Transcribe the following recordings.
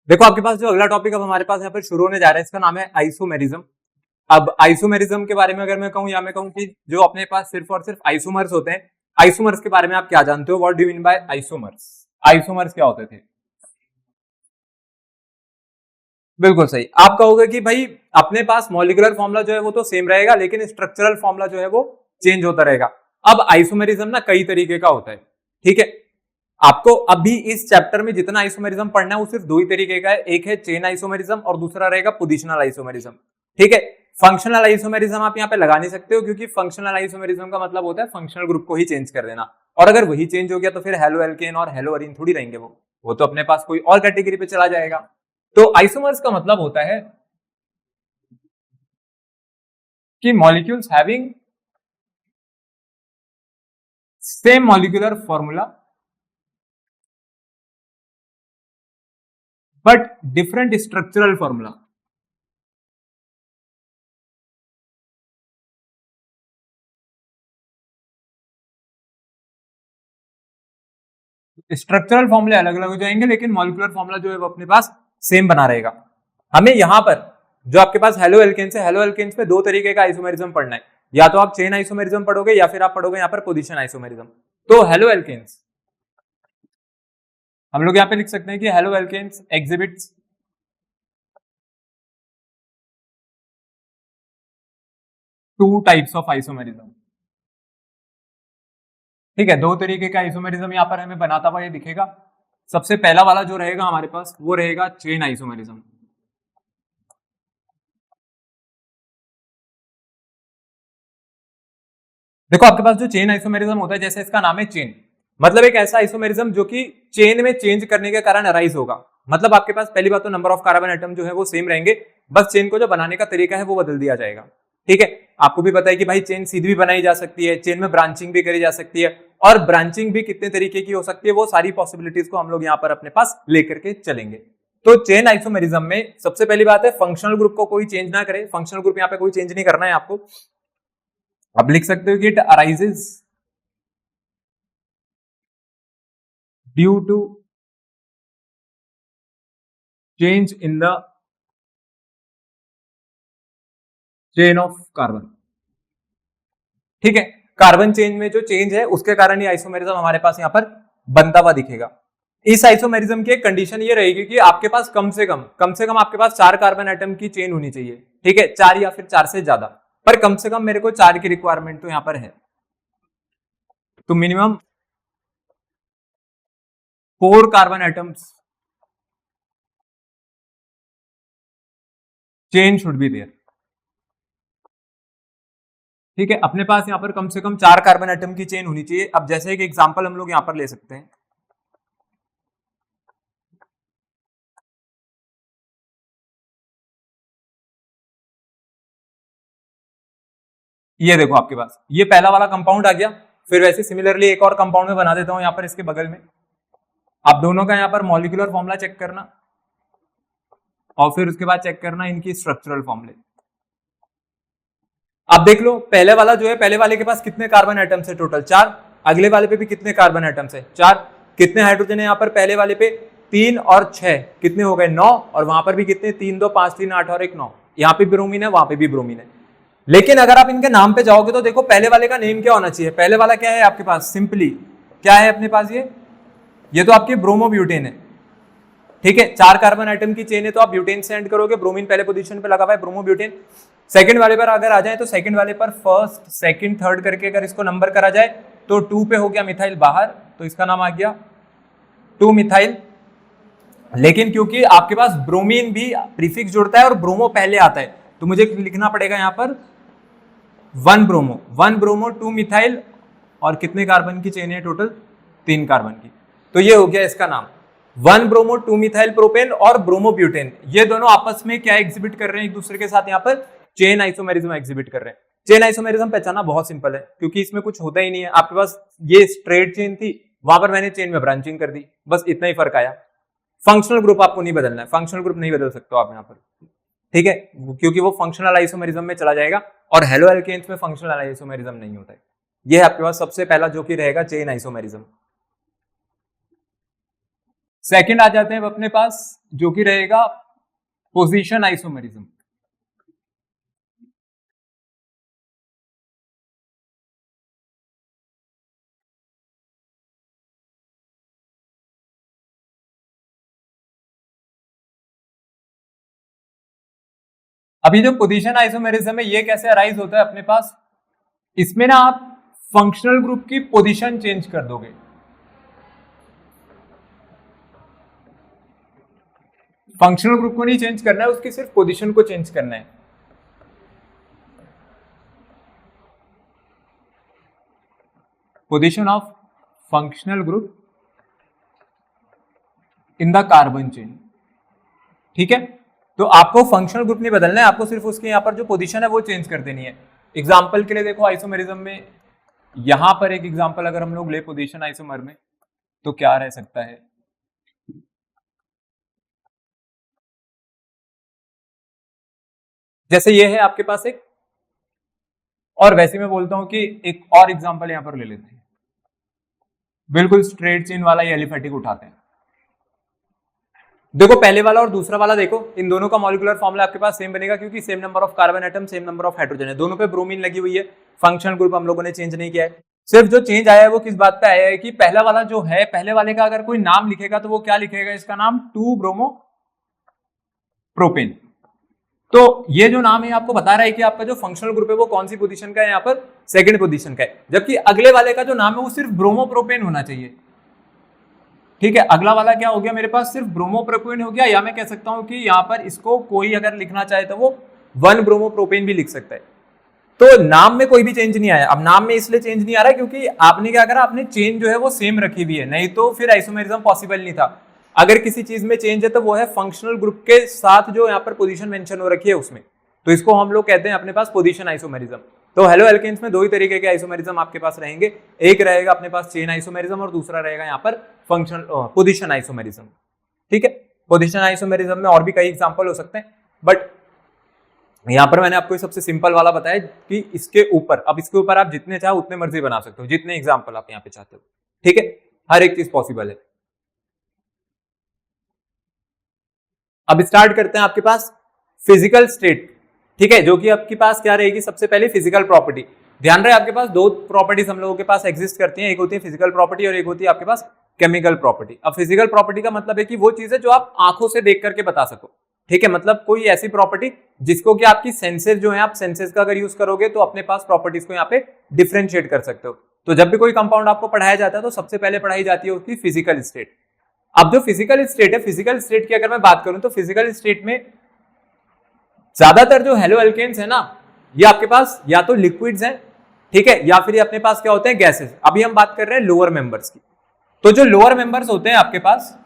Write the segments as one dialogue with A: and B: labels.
A: देखो आपके पास जो अगला टॉपिक अब हमारे पास यहाँ पर शुरू होने जा रहा है, इसका नाम है आइसोमेरिज्म। अब आइसोमेरिज्म के बारे में अगर मैं कहूँ या मैं कहूँ कि जो अपने पास सिर्फ और सिर्फ आइसोमर्स होते हैं, आइसोमर्स के बारे में आप क्या जानते हो? What do you mean by isomers? Isomers क्या होते थे? बिल्कुल सही। आप कहोगे कि भाई अपने पास मॉलिक्यूलर फॉर्मूला जो है वो तो सेम रहेगा, लेकिन स्ट्रक्चरल फॉर्मूला जो है वो चेंज होता रहेगा। अब आइसोमेरिज्म ना कई तरीके का होता है, ठीक है। आपको अभी इस चैप्टर में जितना आइसोमेरिज्म पढ़ना है वो सिर्फ दो ही तरीके का है, एक है चेन आइसोमेरिज्म और दूसरा रहेगा पोजिशनल आइसोमेरिज्म, ठीक है। फंक्शनल आइसोमेरिज्म आप यहाँ पे लगा नहीं सकते हो, क्योंकि फंक्शनल आइसोमेरिज्म का मतलब होता है फंक्शनल ग्रुप को ही चेंज कर देना, और अगर वही चेंज हो गया तो फिर हेलो एल्केन और हेलो अरीन थोड़ी रहेंगे, वो तो अपने पास कोई और कैटेगरी पे चला जाएगा। तो आइसोमर्स का मतलब होता है कि molecules having same molecular formula but different structural formula. Structural फॉर्मूले अलग अलग हो जाएंगे, लेकिन मॉलिक्यूलर फॉर्मूला जो है वो अपने पास सेम बना रहेगा। हमें यहां पर जो आपके पास हेलो एल्केन्स है, हेलो एल्केन्स पे दो तरीके का आइसोमेरिज्म पढ़ना है, या तो आप चेन आइसोमेरिज्म पढ़ोगे या फिर आप पढ़ोगे यहां पर पोजीशन आइसोमेरिज्म। तो हेलो एल्केन्स हम लोग यहां पे लिख सकते हैं कि haloalkanes exhibits two types of isomerism, ठीक है। दो तरीके का आइसोमेरिज्म यहां पर हमें बनाता हुआ ये दिखेगा। सबसे पहला वाला जो रहेगा हमारे पास वो रहेगा चेन आइसोमेरिज्म। देखो आपके पास जो चेन आइसोमेरिज्म होता है, जैसे इसका नाम है चेन, मतलब एक ऐसा आइसोमेरिज्म जो कि चेन में चेंज करने के कारण अराइज होगा। मतलब आपके पास पहली बात तो नंबर ऑफ कार्बन एटम जो है वो सेम रहेंगे, बस चेन को जो बनाने का तरीका है वो बदल दिया जाएगा, ठीक है। आपको भी पता है कि भाई चेन सीधी भी बनाई जा सकती है, चेन में ब्रांचिंग भी करी जा सकती है, और ब्रांचिंग भी कितने तरीके की हो सकती है, वो सारी पॉसिबिलिटीज को हम लोग यहाँ पर अपने पास लेकर के चलेंगे। तो चेन आइसोमेरिज्म में सबसे पहली बात है फंक्शनल ग्रुप को कोई चेंज ना करे, फंक्शनल ग्रुप यहाँ पे कोई चेंज नहीं करना है आपको। अब लिख सकते हो कि it arises due to change in the chain of carbon, ठीक है। कार्बन चेन में जो चेंज है उसके कारण ये आइसोमेरिज्म हमारे पास यहां पर बनता हुआ दिखेगा। इस आइसोमेरिज्म की कंडीशन ये रहेगी कि आपके पास कम से कम आपके पास 4 कार्बन एटम की चेन होनी चाहिए, ठीक है। 4 या फिर 4 से ज्यादा, पर कम से कम मेरे को 4 की रिक्वायरमेंट तो यहां पर है। तो minimum 4 carbon atoms chain should be there, ठीक है। अपने पास यहां पर कम से कम 4 कार्बन एटम की चेन होनी चाहिए। अब जैसे एक एग्जांपल हम लोग यहां पर ले सकते हैं, ये देखो आपके पास ये पहला वाला कंपाउंड आ गया, फिर वैसे सिमिलरली एक और कंपाउंड में बना देता हूं यहां पर इसके बगल में। आप दोनों का यहां पर मॉलिक्यूलर फॉर्मूला चेक करना और फिर उसके बाद चेक करना इनकी स्ट्रक्चरल फॉर्मूले। आप देख लो पहले वाला जो है, पहले वाले के पास कितने कार्बन एटम्स है? टोटल 4। अगले वाले पे भी कितने कार्बन एटम्स है? 4। कितने हाइड्रोजन है यहाँ पर? पहले वाले पे 3 और 6 कितने हो गए? 9। और वहां पर भी कितने? 3 2 5 3 8 और 1 9। यहाँ पे ब्रोमीन है, वहां पे भी ब्रोमीन है। लेकिन अगर आप इनके नाम पे जाओगे तो देखो पहले वाले का नेम क्या होना चाहिए? पहले वाला क्या है आपके पास? सिंपली क्या है अपने पास? ये तो आपके ब्रोमोब्यूटेन है, ठीक है। 4 कार्बन आइटम की चेन है तो आप ब्यूटेन से एंड करोगे, ब्रोमीन पहले पोजीशन पे लगा हुआ है, ब्रोमोब्यूटेन। सेकंड वाले पर अगर आ जाए तो सेकंड वाले पर फर्स्ट सेकंड थर्ड करके अगर इसको नंबर करा जाए तो 2 पे हो गया मिथाइल बाहर, तो इसका नाम आ गया 2 मिथाइल। लेकिन क्योंकि आपके पास ब्रोमीन भी प्रीफिक्स जुड़ता है और ब्रोमो पहले आता है, तो मुझे लिखना पड़ेगा यहां पर 1 ब्रोमो 2 मिथाइल, और कितने कार्बन की चेन है टोटल? 3 कार्बन की। तो ये हो गया इसका नाम 1 ब्रोमो 2 मिथाइल प्रोपेन और ब्रोमोब्यूटेन। ये दोनों आपस में क्या एग्जिबिट कर रहे हैं? एक दूसरे के साथ यहाँ पर चेन आइसोमेरिज्म एग्जिबिट कर रहे हैं। चेन आइसोमेरिज्म पहचाना बहुत सिंपल है, क्योंकि इसमें कुछ होता ही नहीं है। आपके पास ये स्ट्रेट चेन थी, वहां पर मैंने चेन में ब्रांचिंग कर दी, बस इतना ही फर्क आया। फंक्शनल ग्रुप आपको नहीं बदलना है, फंक्शनल ग्रुप नहीं बदल सकते हो आप यहाँ पर, ठीक है, क्योंकि वो फंक्शनल आइसोमेरिज्म में चला जाएगा और हेलो एल्केन्स में फंक्शनल आइसोमेरिज्म नहीं होता है। ये है आपके पास सबसे पहला जो कि रहेगा चेन आइसोमेरिज्म। सेकंड आ जाते हैं अब अपने पास, जो कि रहेगा पोजीशन आइसोमेरिज्म। अभी जो पोजीशन आइसोमेरिज्म है ये कैसे अराइज होता है अपने पास, इसमें ना आप फंक्शनल ग्रुप की पोजीशन चेंज कर दोगे। फंक्शनल ग्रुप को नहीं चेंज करना है, उसकी सिर्फ पोजीशन को चेंज करना है। Position of functional group in the carbon chain. ठीक है, तो आपको फंक्शनल ग्रुप नहीं बदलना है, आपको सिर्फ उसके यहां पर जो पोजीशन है वो चेंज कर देनी है। एग्जाम्पल के लिए देखो, आइसोमेरिज्म में यहां पर एक एग्जाम्पल अगर हम लोग ले पोजीशन आइसोमर में, तो क्या रह सकता है, जैसे ये है आपके पास एक, और वैसे मैं बोलता हूं कि एक और एग्जांपल यहां पर ले लेते हैं, बिल्कुल स्ट्रेट चेन वाला ये एलिफेटिक उठाते हैं। देखो पहले वाला और दूसरा वाला देखो, इन दोनों का मॉलिक्यूलर फॉर्मूला आपके पास सेम बनेगा, क्योंकि same number of carbon atom, same number of hydrogen है, दोनों पे ब्रोमीन लगी हुई है। फंक्शनल ग्रुप हम लोगों ने चेंज नहीं किया है, सिर्फ जो चेंज आया है वो किस बात पे आया है कि पहला वाला जो है, पहले वाले का अगर कोई नाम लिखेगा तो वो क्या लिखेगा, इसका नाम 2 ब्रोमो प्रोपेन। तो ये जो नाम है आपको बता रहा है कि आपका जो फंक्शनल ग्रुप है वो कौन सी पोजीशन का है, यहाँ पर सेकंड पोजीशन का है, जबकि अगले वाले का जो नाम है वो सिर्फ ब्रोमोप्रोपेन होना चाहिए। ठीक है, अगला वाला क्या हो गया मेरे पास, सिर्फ ब्रोमोप्रोपेन हो गया, या मैं कह सकता हूं कि यहाँ पर इसको कोई अगर लिखना चाहे तो वो 1 ब्रोमोप्रोपेन भी लिख सकता है। तो नाम में कोई भी चेंज नहीं आया। अब नाम में इसलिए चेंज नहीं आ रहा क्योंकि आपने क्या करा, आपने चेन जो है वो सेम रखी हुई है, नहीं तो फिर आइसोमेरिज्म पॉसिबल नहीं था। अगर किसी चीज में चेंज है तो वो है फंक्शनल ग्रुप के साथ जो यहाँ पर पोजीशन मेंशन हो रखी है उसमें, तो इसको हम लोग कहते हैं अपने पास पोजीशन आइसोमेरिज्म। तो हेलो एल्केन्स में दो ही तरीके के आइसोमेरिज्म आपके पास रहेंगे, एक रहेगा अपने पास चेन आइसोमेरिज्म और दूसरा रहेगा यहाँ पर फंक्शनल पोजीशन आइसोमेरिज्म। ठीक है, पोजीशन आइसोमेरिज्म में और भी कई एग्जांपल हो सकते हैं, बट यहां पर मैंने आपको सबसे सिंपल वाला बताया कि इसके ऊपर, अब इसके ऊपर आप जितने चाहो उतने मर्जी बना सकते हो, जितने एग्जांपल आप यहाँ पे चाहते हो। ठीक है, हर एक चीज पॉसिबल है। अब स्टार्ट करते हैं आपके पास फिजिकल स्टेट। ठीक है, जो कि आपके पास क्या रहेगी, सबसे पहले फिजिकल प्रॉपर्टी। ध्यान रहे आपके पास दो प्रॉपर्टीज हम लोगों के पास एग्जिस्ट करती हैं, एक होती है फिजिकल प्रॉपर्टी और एक होती है आपके पास केमिकल प्रॉपर्टी। अब फिजिकल प्रॉपर्टी का मतलब है कि वो चीज है जो आप आंखों से देख करके बता सको। ठीक है, मतलब कोई ऐसी प्रॉपर्टी जिसको कि आपकी सेंसेस जो है, आप सेंसेस का अगर यूज करोगे तो अपने पास प्रॉपर्टीज को यहाँ पे डिफरेंशिएट कर सकते हो। तो जब भी कोई कंपाउंड आपको पढ़ाया जाता है तो सबसे पहले पढ़ाई जाती है उसकी फिजिकल स्टेट। अब जो फिजिकल स्टेट है, फिजिकल स्टेट की अगर मैं बात करूं तो फिजिकल स्टेट में ज्यादातर जो हेलो एल्केन्स है ना, ये आपके पास या तो लिक्विड्स हैं, ठीक है, या फिर ये अपने पास क्या होते हैं, गैसेस। अभी हम बात कर रहे हैं लोअर मेंबर्स की। तो जो लोअर मेंबर्स होते हैं आपके पास,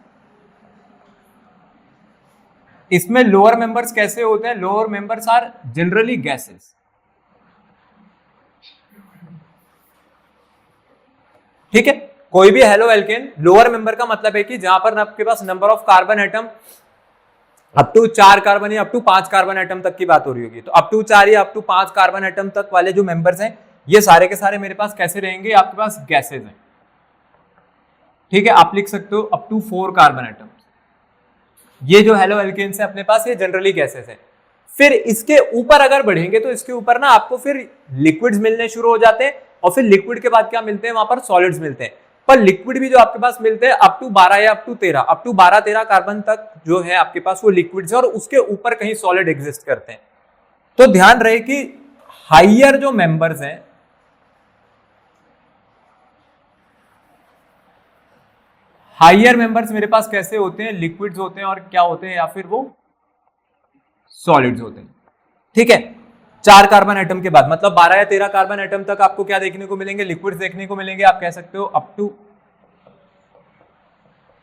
A: इसमें लोअर मेंबर्स कैसे होते हैं, lower members are generally gases. ठीक है, कोई भी हेलो एल्केन लोअर मेंबर का मतलब है कि जहां पर आपके पास number of carbon atom up to 4 carbon या अप टू 5 कार्बन एटम तक की बात हो रही होगी, तो अप टू 4 या अप टू 5 कार्बन एटम तक वाले जो मेंबर्स हैं ये सारे के सारे मेरे पास कैसे रहेंगे, आपके पास गैसेज हैं। ठीक है, आप लिख सकते हो अप टू 4 कार्बन एटम। ये जो हेलो एल्केन्स है अपने पास ये जनरली गैसेस है। फिर इसके ऊपर अगर बढ़ेंगे तो इसके ऊपर ना आपको फिर लिक्विड्स मिलने शुरू हो जाते हैं, और फिर लिक्विड के बाद क्या मिलते हैं, वहां पर सॉलिड्स मिलते हैं। पर लिक्विड भी जो आपके पास मिलते हैं अप टू 12 या अप टू 13 कार्बन तक जो है आपके पास वो लिक्विड्स है, और उसके ऊपर कहीं सॉलिड एग्जिस्ट करते हैं। तो ध्यान रहे कि हाइयर जो मेंबर्स हैं, हाइयर मेंबर्स मेरे पास कैसे होते हैं, लिक्विड्स होते हैं और क्या होते हैं, या फिर वो सॉलिड्स होते हैं। ठीक है, 4 कार्बन एटम के बाद मतलब 12 या 13 कार्बन एटम तक आपको क्या देखने को मिलेंगे, लिक्विड्स देखने को मिलेंगे। आप कह सकते हो अप टू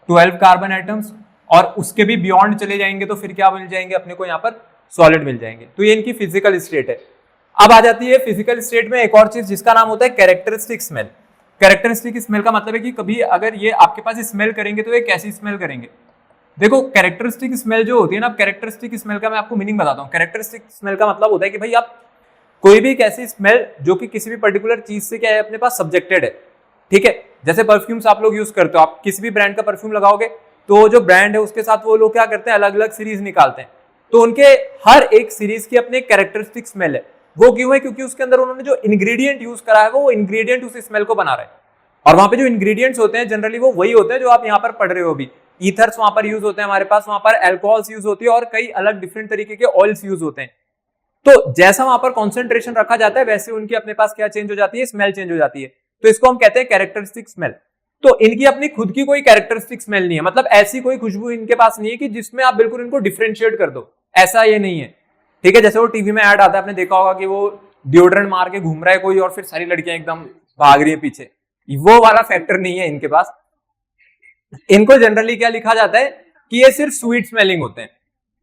A: 12 कार्बन एटम्स, और उसके भी बियॉन्ड चले जाएंगे तो फिर क्या मिल जाएंगे अपने को, यहाँ पर सॉलिड मिल जाएंगे। तो ये इनकी फिजिकल स्टेट है। अब आ जाती है फिजिकल स्टेट में एक और चीज जिसका नाम होता है कैरेक्टरिस्टिक स्मेल। कैरेक्टरिस्टिक स्मेल का मतलब है कि कभी अगर ये आपके पास स्मेल करेंगे तो ये कैसी स्मेल करेंगे। देखो कैरेक्टरिस्टिक स्मेल जो होती है ना, कैरेक्टरिस्टिक स्मेल का मैं आपको मीनिंग बताता हूँ। कैरेक्टरिस्टिक स्मेल का मतलब होता है कि भाई आप कोई भी एक ऐसी स्मेल जो कि किसी भी पर्टिकुलर चीज से क्या है अपने पास सब्जेक्टेड है। ठीक है, जैसे परफ्यूम्स आप लोग यूज करते हो, आप किसी भी ब्रांड का परफ्यूम लगाओगे तो जो ब्रांड है उसके साथ वो लोग क्या करते हैं, अलग अलग सीरीज निकालते हैं। तो उनके हर एक सीरीज की अपनी कैरेक्टरिस्टिक स्मेल है। वो क्यों है? क्योंकि उसके अंदर उन्होंने जो इंग्रेडिएंट यूज करा है वो इंग्रेडिएंट उस स्मेल को बना रहे हैं। और वहां पे जो इंग्रेडिएंट्स होते हैं जनरली वो वही होते हैं जो आप यहाँ पर पढ़ रहे हो अभी। ईथर्स वहां पर यूज होते हैं हमारे पास, वहां पर एल्कोहल्स यूज होती है और कई अलग डिफरेंट तरीके के ऑयल्स यूज होते हैं। तो जैसा वहां पर कॉन्सेंट्रेशन रखा जाता है वैसे उनकी अपने पास क्या चेंज हो जाती है, स्मेल चेंज हो जाती है। तो इसको हम कहते हैं कैरेक्टरिस्टिक स्मेल। तो इनकी अपनी खुद की कोई कैरेक्टरिस्टिक स्मेल नहीं है, मतलब ऐसी कोई खुशबू इनके पास नहीं है कि जिसमें आप बिल्कुल इनको डिफरेंशिएट कर दो, ऐसा ये नहीं है। ठीक है, जैसे वो टीवी में ऐड आता है, आपने देखा होगा कि वो डिओड्रेंट मार के घूम रहा है कोई और फिर सारी लड़कियां एकदम भाग रही है पीछे, वो वाला फैक्टर नहीं है इनके पास। इनको जनरली क्या लिखा जाता है कि ये सिर्फ स्वीट स्मेलिंग होते हैं।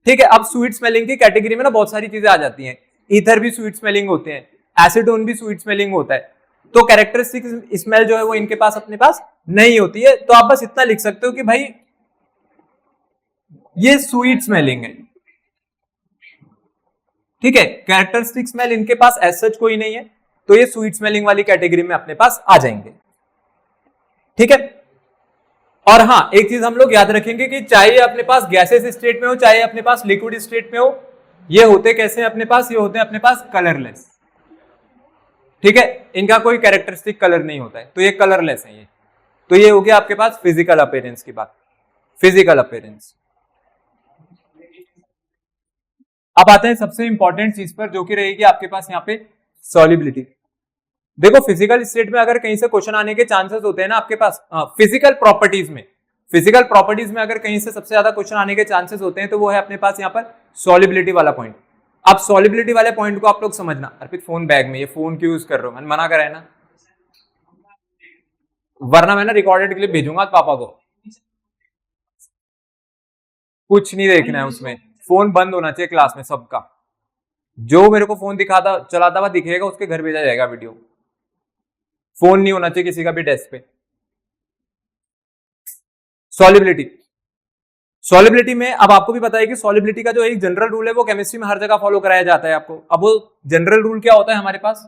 A: ठीक है, अब स्वीट स्मेलिंग की कैटेगरी में ना बहुत सारी चीजें आ जाती हैं। ईथर भी स्वीट स्मेलिंग होते हैं, एसीटोन भी स्वीट स्मेलिंग होता है। तो कैरेक्टरिस्टिक स्मेल जो है वो इनके पास अपने पास नहीं होती है। तो आप बस इतना लिख सकते हो कि भाई ये स्वीट स्मेलिंग है। ठीक है, कैरेक्टरिस्टिक स्मेल इनके पास एज सच कोई नहीं है, तो ये स्वीट स्मेलिंग वाली कैटेगरी में अपने पास आ जाएंगे। ठीक है, और हाँ एक चीज हम लोग याद रखेंगे कि चाहे अपने पास गैसेस स्टेट में हो चाहे अपने पास लिक्विड स्टेट में हो, ये होते कैसे हैं अपने पास, ये होते हैं अपने पास कलरलेस। ठीक है, इनका कोई कैरेक्टरिस्टिक कलर नहीं होता है, तो ये कलरलेस है ये। तो ये हो गया आपके पास फिजिकल अपीयरेंस की बात, फिजिकल अपीयरेंस। अब आते हैं सबसे इंपॉर्टेंट चीज पर जो कि रहेगी आपके पास यहाँ पे सॉल्युबिलिटी। देखो फिजिकल स्टेट में अगर कहीं से क्वेश्चन आने के चांसेस होते हैं ना आपके पास, फिजिकल प्रॉपर्टीज में, फिजिकल प्रॉपर्टीज में अगर कहीं से सबसे ज्यादा क्वेश्चन आने के चांसेस होते हैं तो वो है अपने पास यहाँ पर सॉल्युबिलिटी वाला पॉइंट। अब सॉल्युबिलिटी वाले पॉइंट को आप लोग समझना। अर्पित फोन बैग में, ये फोन क्यों यूज कर रहे हो, मैंने मना करा है ना, वरना मैं ना रिकॉर्डेड क्लिप भेजूंगा पापा को। कुछ नहीं देखना है उसमें, फोन बंद होना चाहिए क्लास में सबका। जो मेरे को फोन दिखाता चलाता हुआ दिखेगा उसके घर भेजा जाएगा वीडियो। फोन नहीं होना चाहिए किसी का भी डेस्क पे। सॉल्युबिलिटी, सॉल्युबिलिटी में अब आपको भी पता है कि सॉल्युबिलिटी का जो एक जनरल रूल है वो केमिस्ट्री में हर जगह फॉलो कराया जाता है आपको। अब वो जनरल रूल क्या होता है हमारे पास,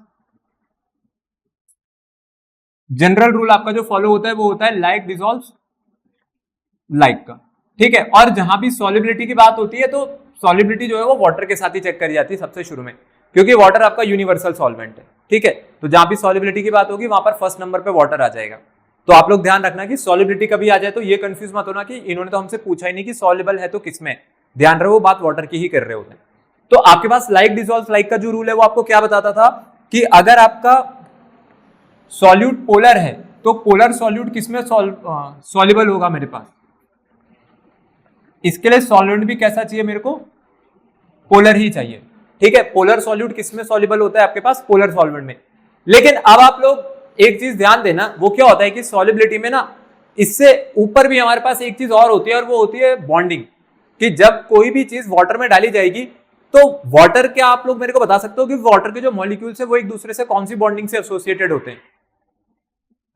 A: जनरल रूल आपका जो फॉलो होता है वो होता है लाइक डिसॉल्व्स लाइक का। ठीक है, और जहां भी सॉल्युबिलिटी की बात होती है तो सॉल्युबिलिटी जो है वो वाटर के साथ ही चेक करी जाती है सबसे शुरू में, क्योंकि वाटर आपका यूनिवर्सल सॉल्वेंट है। ठीक है, तो जहां भी सॉल्युबिलिटी की बात होगी वहां पर फर्स्ट नंबर पे वाटर आ जाएगा। तो आप लोग ध्यान रखना कि सॉल्युबिलिटी कभी आ जाए तो ये कंफ्यूज मत होना कि इन्होंने तो हमसे पूछा ही नहीं कि सॉल्युबल है तो किसमें, ध्यान रहो बात वाटर की ही कर रहे होते हैं। तो आपके पास लाइक डिसॉल्व लाइक का जो रूल है वो आपको क्या बताता था कि अगर आपका सॉल्यूट पोलर है तो पोलर सॉल्यूट किसमें सॉल्युबल होगा मेरे पास। इसके लिए सॉल्वेंट भी कैसा चाहिए मेरे को, पोलर ही चाहिए। ठीक है, पोलर सॉल्यूट किसमें सॉल्युबल होता है आपके पास, पोलर सॉल्वेंट में। लेकिन अब आप लोग एक चीज ध्यान देना, वो क्या होता है कि सॉल्युबिलिटी में ना इससे ऊपर भी हमारे पास एक चीज और होती है और वो होती है बॉन्डिंग। कि जब कोई भी चीज वाटर में डाली जाएगी तो वाटर, क्या आप लोग मेरे को बता सकते हो कि वाटर के जो मॉलिक्यूल्स है वो एक दूसरे से कौन सी बॉन्डिंग से एसोसिएटेड होते हैं,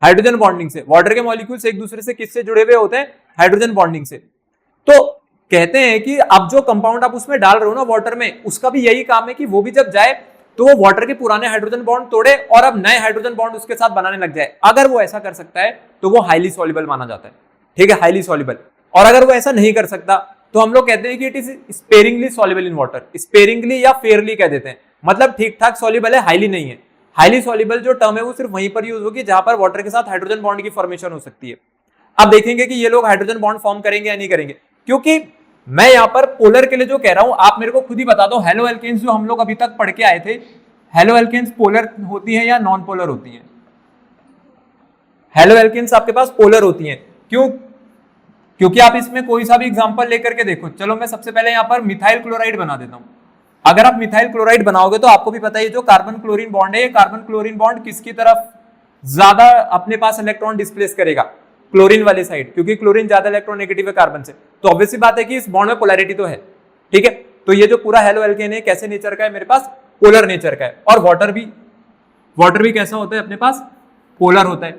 A: हाइड्रोजन बॉन्डिंग से। वाटर के मॉलिक्यूल्स एक दूसरे से किससे जुड़े हुए होते हैं, हाइड्रोजन बॉन्डिंग से। तो कहते हैं कि अब जो कंपाउंड आप उसमें डाल रहे हो ना वाटर में, उसका भी यही काम है कि वो भी जब जाए तो वो वाटर के पुराने हाइड्रोजन बॉन्ड तोड़े और अब नए हाइड्रोजन बॉन्ड उसके साथ बनाने लग जाए। अगर वो ऐसा कर सकता है तो वो हाईली सॉल्युबल माना जाता है। ठीक है, हाईली सॉल्युबल। और अगर वो ऐसा नहीं कर सकता तो हम लोग कहते हैं कि it is sparingly soluble in water. Sparingly या फेयरली कह देते हैं, मतलब ठीक ठाक सॉल्युबल है, हाईली नहीं है। हाईली सॉल्युबल जो टर्म है वो सिर्फ वहीं पर यूज होगी जहां पर वाटर के साथ हाइड्रोजन बॉन्ड की फॉर्मेशन हो सकती है। अब देखेंगे कि ये लोग हाइड्रोजन बॉन्ड फॉर्म करेंगे या नहीं करेंगे, क्योंकि मैं यहां पर पोलर के लिए जो कह रहा हूं आप मेरे को खुद ही बता दो। हेलो एल्केन्स जो हम लोग अभी तक पढ़ के आए थे, हेलो एल्केन्स पोलर होती है या नॉन पोलर होती है? हेलो एल्केन्स आपके पास पोलर होती हैं। क्यों? क्योंकि आप इसमें कोई सा भी एग्जांपल लेकर के देखो। चलो मैं सबसे पहले यहां पर मिथाइल क्लोराइड बना देता हूं। अगर आप मिथाइल क्लोराइड बनाओगे तो आपको भी पता है जो कार्बन क्लोरीन बॉन्ड है, ये कार्बन क्लोरीन बॉन्ड किसकी तरफ ज्यादा अपने पास इलेक्ट्रॉन डिस्प्लेस करेगा, क्लोरीन वाली साइड, क्योंकि क्लोरीन ज्यादा इलेक्ट्रॉन नेगेटिव है कार्बन से। तो ऑब्वियसली बात है कि इस बॉन्ड में पोलैरिटी तो है। ठीक है, तो ये जो पूरा हेलो एल्केन है कैसे नेचर का है मेरे पास, पोलर नेचर का है। और वाटर भी कैसा होता है अपने पास, पोलर होता है।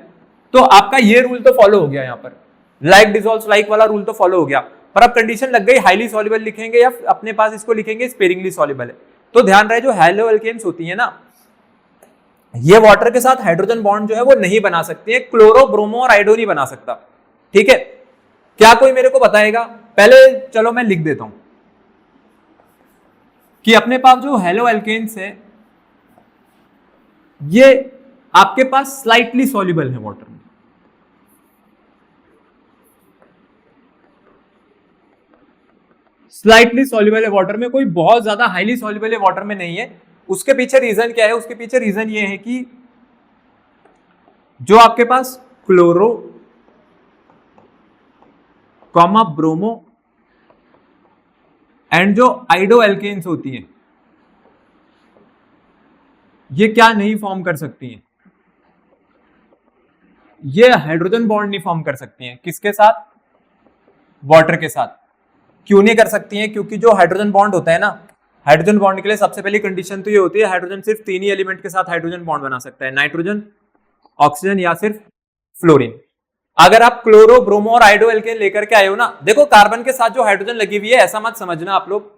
A: तो आपका ये रूल तो फॉलो हो गया, यहाँ पर लाइक डिसॉल्व्स लाइक वाला रूल तो फॉलो हो गया। पर अब कंडीशन लग गई हाईली सॉल्युबल लिखेंगे या अपने पास इसको लिखेंगे स्पेरिंगली सॉल्युबल है। तो ध्यान रहे जो हेलो एल्केन्स होती है ना, ये वाटर के साथ हाइड्रोजन बॉन्ड जो है वो नहीं बना सकती है, क्लोरो ब्रोमो और आयोडो नहीं बना सकता। ठीक है, क्या कोई मेरे को बताएगा? पहले चलो मैं लिख देता हूं कि अपने पास जो हेलो एल्केन्स है ये आपके पास स्लाइटली सॉल्युबल है वाटर में, स्लाइटली सॉल्युबल है वाटर में, कोई बहुत ज्यादा हाईली सॉल्युबल है वाटर में नहीं है। उसके पीछे रीजन क्या है? उसके पीछे रीजन ये है कि जो आपके पास क्लोरो कॉमा ब्रोमो एंड जो आइडो एल्केन्स होती हैं ये क्या नहीं फॉर्म कर सकती हैं? ये हाइड्रोजन बॉन्ड नहीं फॉर्म कर सकती हैं। किसके साथ? वाटर के साथ। क्यों नहीं कर सकती हैं? क्योंकि जो हाइड्रोजन बॉन्ड होता है ना, हाइड्रोजन बॉन्ड के लिए सबसे पहली कंडीशन तो ये होती है हाइड्रोजन सिर्फ 3 ही एलिमेंट के साथ हाइड्रोजन बॉन्ड बना सकता है, नाइट्रोजन, ऑक्सीजन या सिर्फ फ्लोरीन। अगर आप क्लोरो ब्रोमो और आइडो एल्केन लेकर के आए हो ना, देखो कार्बन के साथ जो हाइड्रोजन लगी हुई है ऐसा मत समझना आप लोग,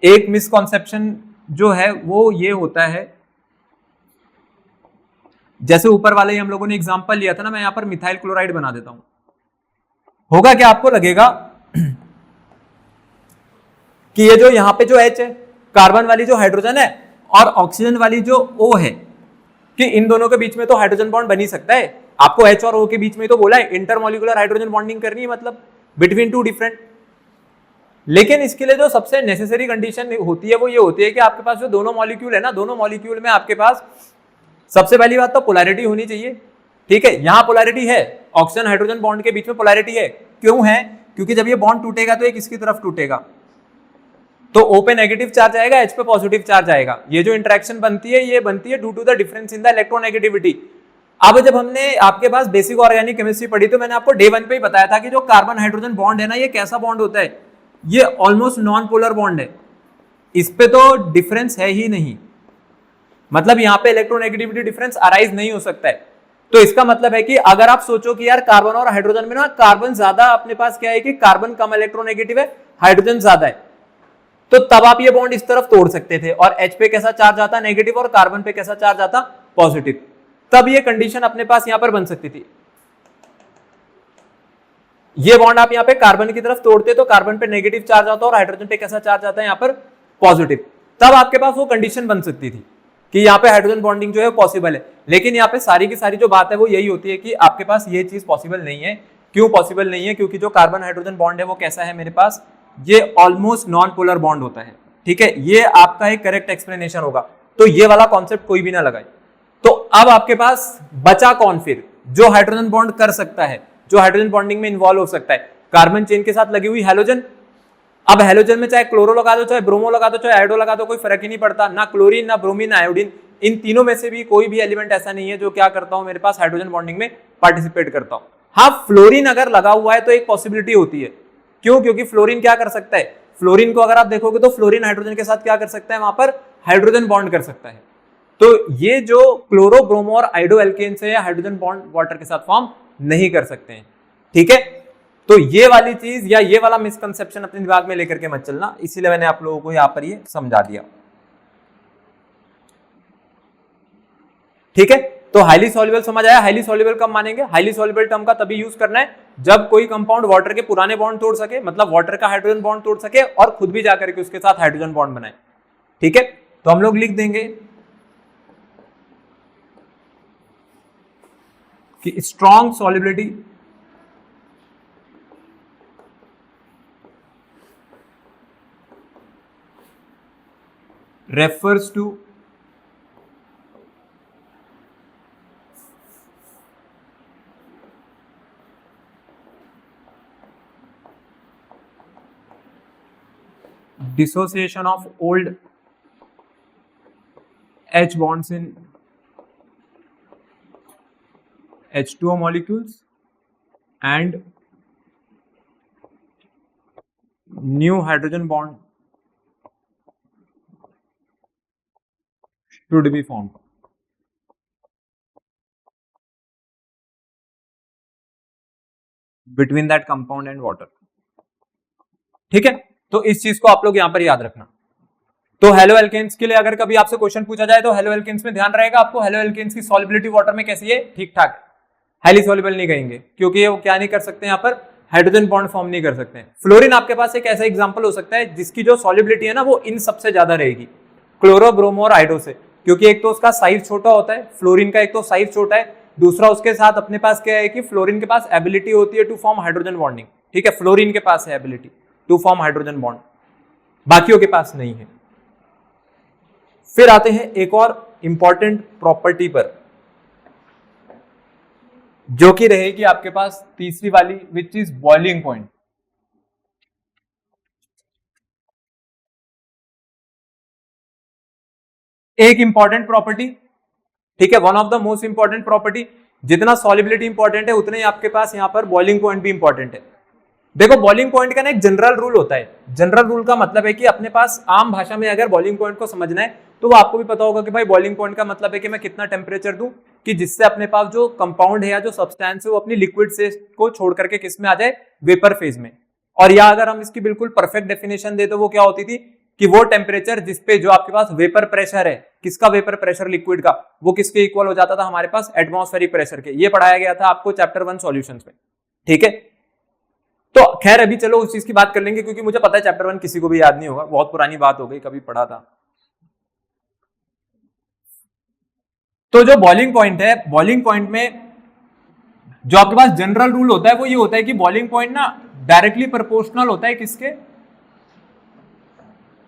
A: एक मिसकॉन्सेप्शन जो है वो ये होता है, जैसे ऊपर वाले ही हम लोगों ने एग्जांपल लिया था ना, मैं यहां पर मिथाइल क्लोराइड बना देता हूं, होगा क्या? आपको लगेगा कि ये जो यहां पे जो H है, कार्बन वाली जो हाइड्रोजन है और ऑक्सीजन वाली जो O है, कि इन दोनों के बीच में तो हाइड्रोजन बॉन्ड बन ही सकता है। आपको H और O के बीच में तो बोला है इंटरमॉलिक्यूलर हाइड्रोजन बॉन्डिंग करनी है, मतलब बिटवीन टू डिफरेंट। लेकिन इसके लिए जो सबसे नेसेसरी कंडीशन होती है वो ये होती है कि आपके पास जो दोनों मॉलिक्यूल है ना, दोनों मॉलिक्यूल में आपके पास सबसे पहली बात तो पोलैरिटी होनी चाहिए। ठीक है, यहां पोलैरिटी है, ऑक्सीजन हाइड्रोजन बॉन्ड के बीच में पोलैरिटी है। क्यों है? क्योंकि जब ये बॉन्ड टूटेगा तो ये किसकी तरफ टूटेगा? तो O पे नेगेटिव चार्ज आएगा, H पे पॉजिटिव चार्ज आएगा। ये जो इंटरेक्शन बनती है ये बनती है due to the difference in the electronegativity. अब जब हमने आपके पास बेसिक ऑर्गेनिक केमिस्ट्री पढ़ी तो मैंने आपको डे 1 पे ही बताया था कि जो कार्बन हाइड्रोजन बॉन्ड है ना, ये कैसा बॉन्ड होता है? ये ऑलमोस्ट नॉन पोलर बॉन्ड है, इस पे तो डिफरेंस है ही नहीं, मतलब यहां पे इलेक्ट्रोनेगेटिविटी डिफरेंस अराइज नहीं हो सकता है। तो इसका मतलब है कि अगर आप सोचो कि यार कार्बन और हाइड्रोजन में ना कार्बन ज्यादा, अपने पास क्या है कि कार्बन कम इलेक्ट्रोनेगेटिव है, हाइड्रोजन ज्यादा है, तो तब आप ये बॉन्ड इस तरफ तोड़ सकते थे और H पे कैसा चार्ज आता? नेगेटिव, और कार्बन पे कैसा चार्ज आता? पॉजिटिव। तब ये कंडीशन अपने पास यहां पर बन सकती थी। ये बॉन्ड आप यहां पे कार्बन की तरफ तोड़ते तो कार्बन पे नेगेटिव चार्ज आता और हाइड्रोजन पे कैसा चार्ज आता है? यहां पर पॉजिटिव। तब आपके पास वो कंडीशन बन सकती थी कि यहाँ पे हाइड्रोजन बॉन्डिंग जो है पॉसिबल है। लेकिन यहाँ पे सारी की सारी जो बात है वो यही होती है कि आपके पास ये चीज पॉसिबल नहीं है। क्यों पॉसिबल नहीं है? क्योंकि जो कार्बन हाइड्रोजन बॉन्ड है वो कैसा है मेरे पास? ये ऑलमोस्ट नॉन पोलर बॉन्ड होता है। ठीक है, ये आपका एक करेक्ट एक्सप्लेनेशन होगा। तो ये वाला कॉन्सेप्ट कोई भी ना लगाए। तो अब आपके पास बचा कौन फिर जो हाइड्रोजन बॉन्ड कर सकता है, जो हाइड्रोजन बॉन्डिंग में इन्वॉल्व हो सकता है? कार्बन चेन के साथ लगी हुई हैलोजन। अब हैलोजन में चाहे क्लोरो लगा दो, चाहे ब्रोमो लगा दो, चाहे आयोडो लगा दो, कोई फर्क ही नहीं पड़ता। ना क्लोरीन, ना ब्रोमीन, ना आयोडीन, इन तीनों में से भी कोई भी एलिमेंट ऐसा नहीं है जो क्या करता हूं मेरे पास हाइड्रोजन बॉन्डिंग में पार्टिसिपेट करता हूं। हाँ, फ्लोरीन अगर लगा हुआ है तो एक पॉसिबिलिटी होती है। क्यों? क्योंकि फ्लोरीन क्या कर सकता है? फ्लोरीन को अगर आप देखोगे तो फ्लोरीन हाइड्रोजन के साथ क्या कर सकता है? वहां पर हाइड्रोजन बॉन्ड कर सकता है। तो ये जो क्लोरो ब्रोमो और आइडो एल्केन्स है, हाइड्रोजन बॉन्ड वाटर के साथ फॉर्म नहीं कर सकते हैं। ठीक है, तो ये वाली चीज या ये वाला मिसकंसेप्शन अपने दिमाग में लेकर के मत चलना, इसीलिए मैंने आप लोगों को यहां पर ये समझा दिया। ठीक है, तो हाईली सॉल्युबल समझ आया? हाईली सॉल्युबल कब मानेंगे? हाईली सॉल्युबल टर्म का तभी यूज करना है जब कोई कंपाउंड वाटर के पुराने बॉन्ड तोड़ सके, मतलब वाटर का हाइड्रोजन बॉन्ड तोड़ सके और खुद भी जाकर के उसके साथ हाइड्रोजन बॉन्ड बनाए। ठीक है, तो हम लोग लिख देंगे कि strong solubility refers to dissociation of old H bonds in H2O molecules and new hydrogen bond should be formed. Between that compound and water. ठीक है, तो इस चीज को आप लोग यहां पर याद रखना। तो हेलो एल्केन्स के लिए अगर कभी आपसे क्वेश्चन पूछा जाए तो हेलो एल्केन्स में ध्यान रहेगा आपको, हेलो एल्केन्स की सॉल्युबिलिटी वाटर में कैसी है? ठीक ठाक, हाईली सॉल्युबल नहीं कहेंगे, क्योंकि वो क्या नहीं कर सकते, यहां पर हाइड्रोजन बॉन्ड फॉर्म नहीं कर सकते हैं। फ्लोरीन आपके पास एक ऐसा एग्जांपल हो सकता है जिसकी जो सॉल्युबिलिटी है ना वो इन सबसे ज्यादा रहेगी, क्लोरो, ब्रोमो और आयोडो से, क्योंकि एक तो उसका साइज छोटा होता है फ्लोरीन का, एक तो साइज छोटा है, दूसरा उसके साथ अपने पास क्या है कि फ्लोरीन के पास एबिलिटी होती है टू फॉर्म हाइड्रोजन बॉन्डिंग। ठीक है, फ्लोरीन के पास है ability to form hydrogen bond, बाकियों के पास नहीं है। फिर आते हैं एक और इंपॉर्टेंट प्रॉपर्टी पर, जो कि रहेगी आपके पास तीसरी वाली, विच इज बॉइलिंग पॉइंट। एक इंपॉर्टेंट प्रॉपर्टी, ठीक है, one of the most important property. जितना सॉल्युबिलिटी इंपॉर्टेंट है उतना ही आपके पास यहां पर बॉइलिंग पॉइंट भी इंपॉर्टेंट है। देखो बॉइलिंग पॉइंट का ना एक जनरल रूल होता है। जनरल रूल का मतलब है कि अपने पास आम भाषा में अगर बॉइलिंग पॉइंट को समझना है तो वो आपको भी पता होगा कि भाई बॉइलिंग पॉइंट का मतलब है कि मैं कितना टेम्परेचर दूं कि जिससे अपने पास जो कंपाउंड है या जो सब्सटेंस है वो अपनी लिक्विड से को छोड़ करके किस में आ जाए, वेपर फेज में। और या अगर हम इसकी बिल्कुल परफेक्ट डेफिनेशन दे तो वो क्या होती थी कि वो टेम्परेचर जिसपे जो आपके पास वेपर प्रेशर है, किसका वेपर प्रेशर, लिक्विड का, वो किसके इक्वल हो जाता था हमारे पास, एटमॉस्फेरिक प्रेशर के। ये पढ़ाया गया था आपको चैप्टर 1 सॉल्यूशंस में। ठीक है, तो खैर अभी चलो उस चीज की बात कर लेंगे क्योंकि मुझे पता है चैप्टर 1 किसी को भी याद नहीं होगा, बहुत पुरानी बात हो गई, कभी पढ़ा था। तो जो बॉइलिंग पॉइंट है, बॉइलिंग पॉइंट में जो आपके पास जनरल रूल होता है वो ये होता है कि बॉइलिंग पॉइंट ना डायरेक्टली प्रोपोर्शनल होता है किसके,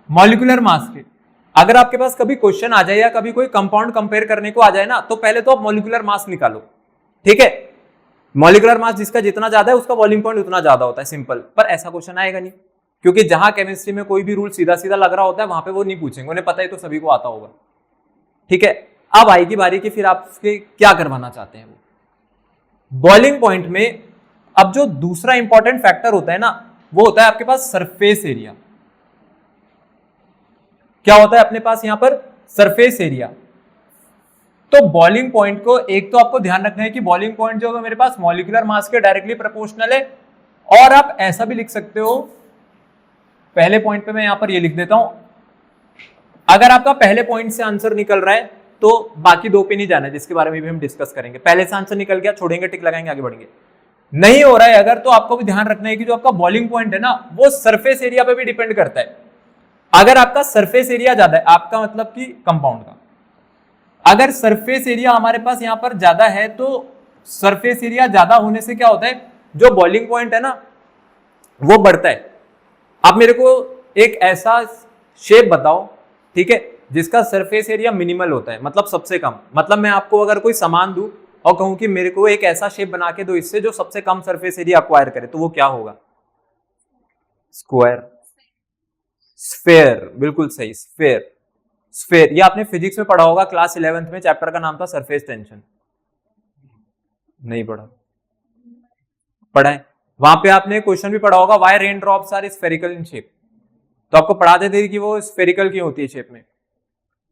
A: मॉलिक्यूलर मास के। अगर आपके पास कभी क्वेश्चन आ जाए या कभी कोई कंपाउंड कंपेयर करने को आ जाए ना, तो पहले तो आप मॉलिक्यूलर मास निकालो। ठीक है, मॉलिक्यूलर मास जिसका जितना ज्यादा है उसका बॉइलिंग पॉइंट उतना ज्यादा होता है, सिंपल। पर ऐसा क्वेश्चन आएगा नहीं, क्योंकि जहां केमिस्ट्री में कोई भी रूल सीधा सीधा लग रहा होता है वहां पे वो नहीं पूछेंगे, उन्हें पता है तो सभी को आता होगा। ठीक है, अब आएगी बारी कि फिर आप क्या करवाना चाहते हैं। वो बॉइलिंग पॉइंट में अब जो दूसरा इंपॉर्टेंट फैक्टर होता है ना वो होता है आपके पास सरफेस एरिया। क्या होता है अपने पास यहां पर, सरफेस एरिया। तो बॉइलिंग पॉइंट को एक तो आपको ध्यान रखना है कि बॉइलिंग पॉइंट जो है मेरे पास मॉलिक्यूलर मास के डायरेक्टली प्रोपोर्शनल है। और आप ऐसा भी लिख सकते हो, पहले पॉइंट पे मैं यहां पर ये लिख देता हूं, अगर आपका पहले पॉइंट से आंसर निकल रहा है तो बाकी दो पे नहीं जाना है, जिसके बारे में भी हम डिस्कस करेंगे। पहले से आंसर निकल गया, छोड़ेंगे, टिक लगाएंगे, आगे बढ़ेंगे। नहीं हो रहा है अगर, तो आपको भी ध्यान रखना है कि जो आपका बॉइलिंग पॉइंट है ना वो सरफेस एरिया पे भी डिपेंड करता है। अगर आपका सरफेस एरिया ज्यादा है, आपका मतलब कि कंपाउंड का, अगर सरफेस एरिया हमारे पास यहां पर ज्यादा है तो सरफेस एरिया ज्यादा होने से क्या होता है, जो बॉइलिंग पॉइंट है ना वो बढ़ता है। आप मेरे को एक ऐसा शेप बताओ, ठीक है, जिसका सरफेस एरिया मिनिमल होता है, मतलब सबसे कम। मतलब मैं आपको अगर कोई सामान दूं और कहूं कि मेरे को एक ऐसा शेप बना के दो इससे जो सबसे कम सरफेस एरिया अक्वायर करे, तो वो क्या होगा, स्क्वायर, स्फेयर, बिल्कुल सही, स्फेयर। स्फेयर, ये आपने फिजिक्स में पढ़ा होगा, क्लास 11th में, चैप्टर का नाम था सरफेस टेंशन। नहीं पढ़ा, पढ़ा है, वहां पे आपने क्वेश्चन भी पढ़ा होगा, why raindrops are spherical in shape. तो आपको पढ़ाते थे कि वो स्फेरिकल क्यों होती है शेप में।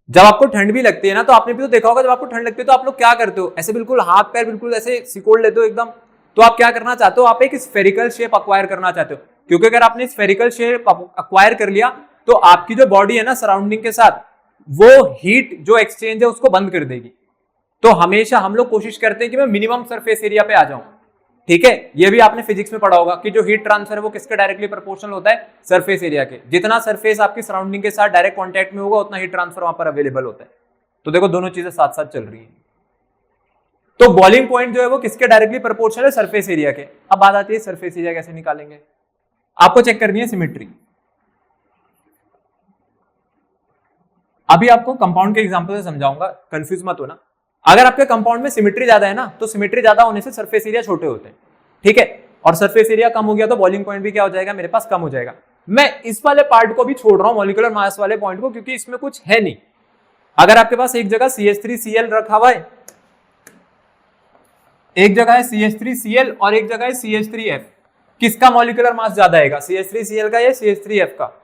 A: जब आपको ठंड भी लगती है ना, तो आपने भी तो देखा होगा, जब आपको ठंड लगती है तो आप लोग क्या करते हो, ऐसे बिल्कुल हाथ पैर बिल्कुल ऐसे सिकोड़ लेते हो एकदम। तो आप क्या करना चाहते हो, आप एक स्फेरिकल शेप अक्वायर करना चाहते हो, क्योंकि अगर आपने स्फेरिकल शेप अक्वायर कर लिया तो आपकी जो बॉडी है ना सराउंडिंग के साथ, वो हीट जो एक्सचेंज है उसको बंद कर देगी। तो हमेशा हम लोग कोशिश करते हैं कि मैं मिनिमम सरफेस एरिया पे आ जाऊं। ठीक है, ये भी आपने फिजिक्स में पढ़ा होगा कि जो हीट ट्रांसफर है वो किसके डायरेक्टली प्रोपोर्शनल होता है, सरफेस एरिया के। जितना सरफेस आपकी सराउंडिंग के साथ डायरेक्ट कांटेक्ट में होगा उतना हीट ट्रांसफर वहां पर अवेलेबल होता है। तो देखो दोनों चीजें साथ साथ चल रही है। तो बॉइलिंग पॉइंट जो है वो किसके डायरेक्टली प्रोपोर्शनल है, सरफेस एरिया के। अब बात आती है सरफेस एरिया कैसे निकालेंगे। आपको चेक करनी है सिमेट्री। अभी आपको कंपाउंड के एग्जांपल से समझाऊंगा, कंफ्यूज मत होना। अगर आपके कंपाउंड में सिमेट्री ज्यादा है ना, तो सिमेट्री ज्यादा होने से सरफेस एरिया छोटे होते हैं। ठीक है, और सरफेस एरिया कम हो गया तो बॉइलिंग पॉइंट भी क्या हो जाएगा, मेरे पास कम हो जाएगा। मैं इस वाले पार्ट को भी छोड़ रहा हूं, मॉलिक्यूलर मास वाले पॉइंट को, क्योंकि इसमें कुछ है नहीं। अगर आपके पास एक जगह CH3Cl रखा हुआ है, एक जगह है CH3Cl और एक जगह है CH3F, किसका मॉलिक्यूलर मास ज्यादा आएगा, CH3Cl का या CH3F का।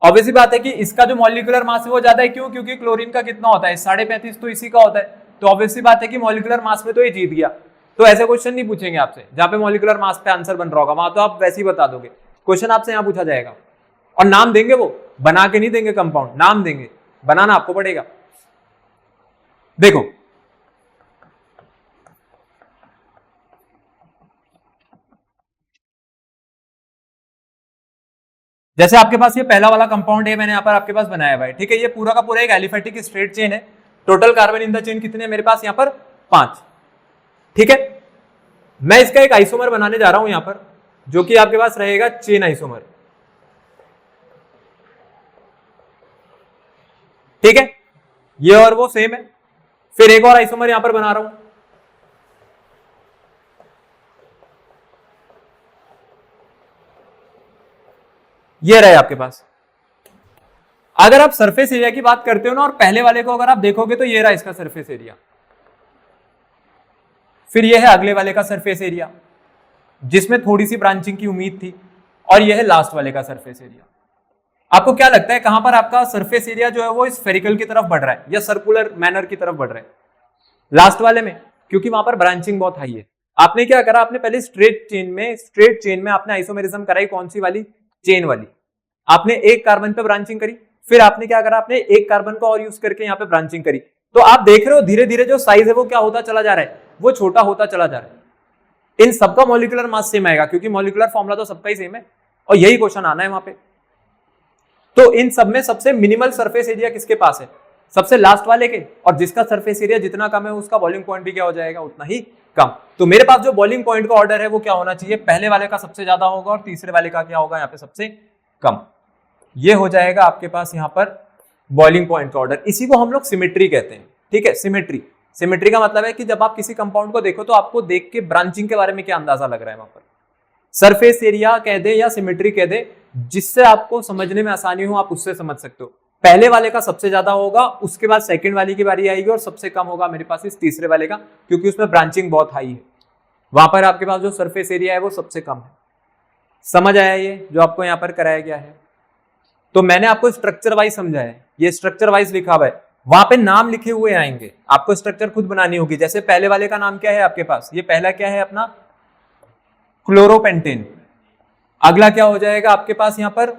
A: ऑब्वियसली बात है कि इसका जो मॉलिक्यूलर मास है वो ज्यादा है, क्यों, क्योंकि क्लोरीन का कितना होता है 35.5, तो इसी का होता है। तो ऑब्वियसली बात है कि मॉलिक्यूलर मास में तो ये जीत गया। तो ऐसे क्वेश्चन नहीं पूछेंगे आपसे जहां पे मॉलिक्यूलर मास पे आंसर बन रहा होगा, वहां तो आप वैसे ही बता दोगे। क्वेश्चन आपसे यहां पूछा जाएगा और नाम देंगे, वो बना के नहीं देंगे कंपाउंड, नाम देंगे, बनाना आपको पड़ेगा। देखो जैसे आपके पास ये पहला वाला कंपाउंड है, मैंने यहाँ पर आपके पास बनाया हुआ है, ठीक है। ये पूरा का पूरा एक एलिफेटिक स्ट्रेट चेन है। Total carbon in the chain कितने हैं मेरे पास यहाँ पर? 5, ठीक है। मैं इसका एक आइसोमर बनाने जा रहा हूं यहां पर, जो कि आपके पास रहेगा चेन आइसोमर, ठीक है। ये और वो सेम है। फिर एक और आइसोमर यहां पर बना रहा हूं, ये रहे आपके पास। अगर आप सरफेस एरिया की बात करते हो ना, और पहले वाले को अगर आप देखोगे तो ये रहा इसका सरफेस एरिया, फिर ये है अगले वाले का सरफेस एरिया जिसमें थोड़ी सी ब्रांचिंग की उम्मीद थी, और यह है लास्ट वाले का सरफेस एरिया। आपको क्या लगता है कहां पर आपका सरफेस एरिया जो है वो स्फेरिकल की तरफ बढ़ रहा है या सर्कुलर मैनर की तरफ बढ़ रहा है? लास्ट वाले में, क्योंकि वहां पर ब्रांचिंग बहुत हाई है। आपने क्या करा, आपने पहले स्ट्रेट चेन में आपने आइसोमेरिज्म कराई, कौन सी वाली? चेन वाली। आपने एक कार्बन पे ब्रांचिंग करी, फिर आपने क्या करा, आपने एक कार्बन को और यूज करके यहाँ पे ब्रांचिंग करी। तो आप देख रहे हो धीरे धीरे जो साइज है वो क्या होता चला जा रहा है, वो छोटा होता चला जा रहा है। इन सबका मॉलिक्यूलर मास सेम आएगा, क्योंकि मॉलिक्यूलर फॉर्मूला तो सबका ही सेम है, और यही क्वेश्चन आना है वहां पे। तो इन सब में सबसे मिनिमल सरफेस एरिया किसके पास है? सबसे लास्ट वाले के, और जिसका सरफेस एरिया जितना कम है उसका बॉइलिंग पॉइंट भी क्या हो जाएगा, उतना ही कम। तो मेरे पास जो बॉइलिंग पॉइंट का ऑर्डर है वो क्या होना चाहिए, पहले वाले का सबसे ज्यादा होगा और तीसरे वाले का क्या होगा यहाँ पे सबसे कम। ये हो जाएगा आपके पास यहाँ पर बॉइलिंग पॉइंट का ऑर्डर। इसी को हम लोग सिमेट्री कहते हैं, ठीक है। सिमेट्री का मतलब है कि जब आप किसी कंपाउंड को देखो तो आपको देख के ब्रांचिंग के बारे में क्या अंदाजा लग रहा है वहां पर। सरफेस एरिया कह दे या सिमेट्री कह दे, जिससे आपको समझने में आसानी हो आप उससे समझ सकते हो। पहले वाले का सबसे ज्यादा होगा, उसके बाद सेकंड वाले की बारी आएगी, और सबसे कम होगा मेरे पास इस तीसरे वाले का, क्योंकि उसमें ब्रांचिंग बहुत हाई है। वहां पर आपके पास जो सरफेस एरिया है वो सबसे कम है। समझ आया ये जो आपको यहां पर कराया गया है? तो मैंने आपको स्ट्रक्चर वाइज समझाया है, ये स्ट्रक्चर वाइज लिखा हुआ है, वहां पे नाम लिखे हुए आएंगे, आपको स्ट्रक्चर खुद बनानी होगी। जैसे पहले वाले का नाम क्या है आपके पास, ये पहला क्या है अपना, क्लोरोपेंटेन। अगला क्या हो जाएगा आपके पास यहां पर,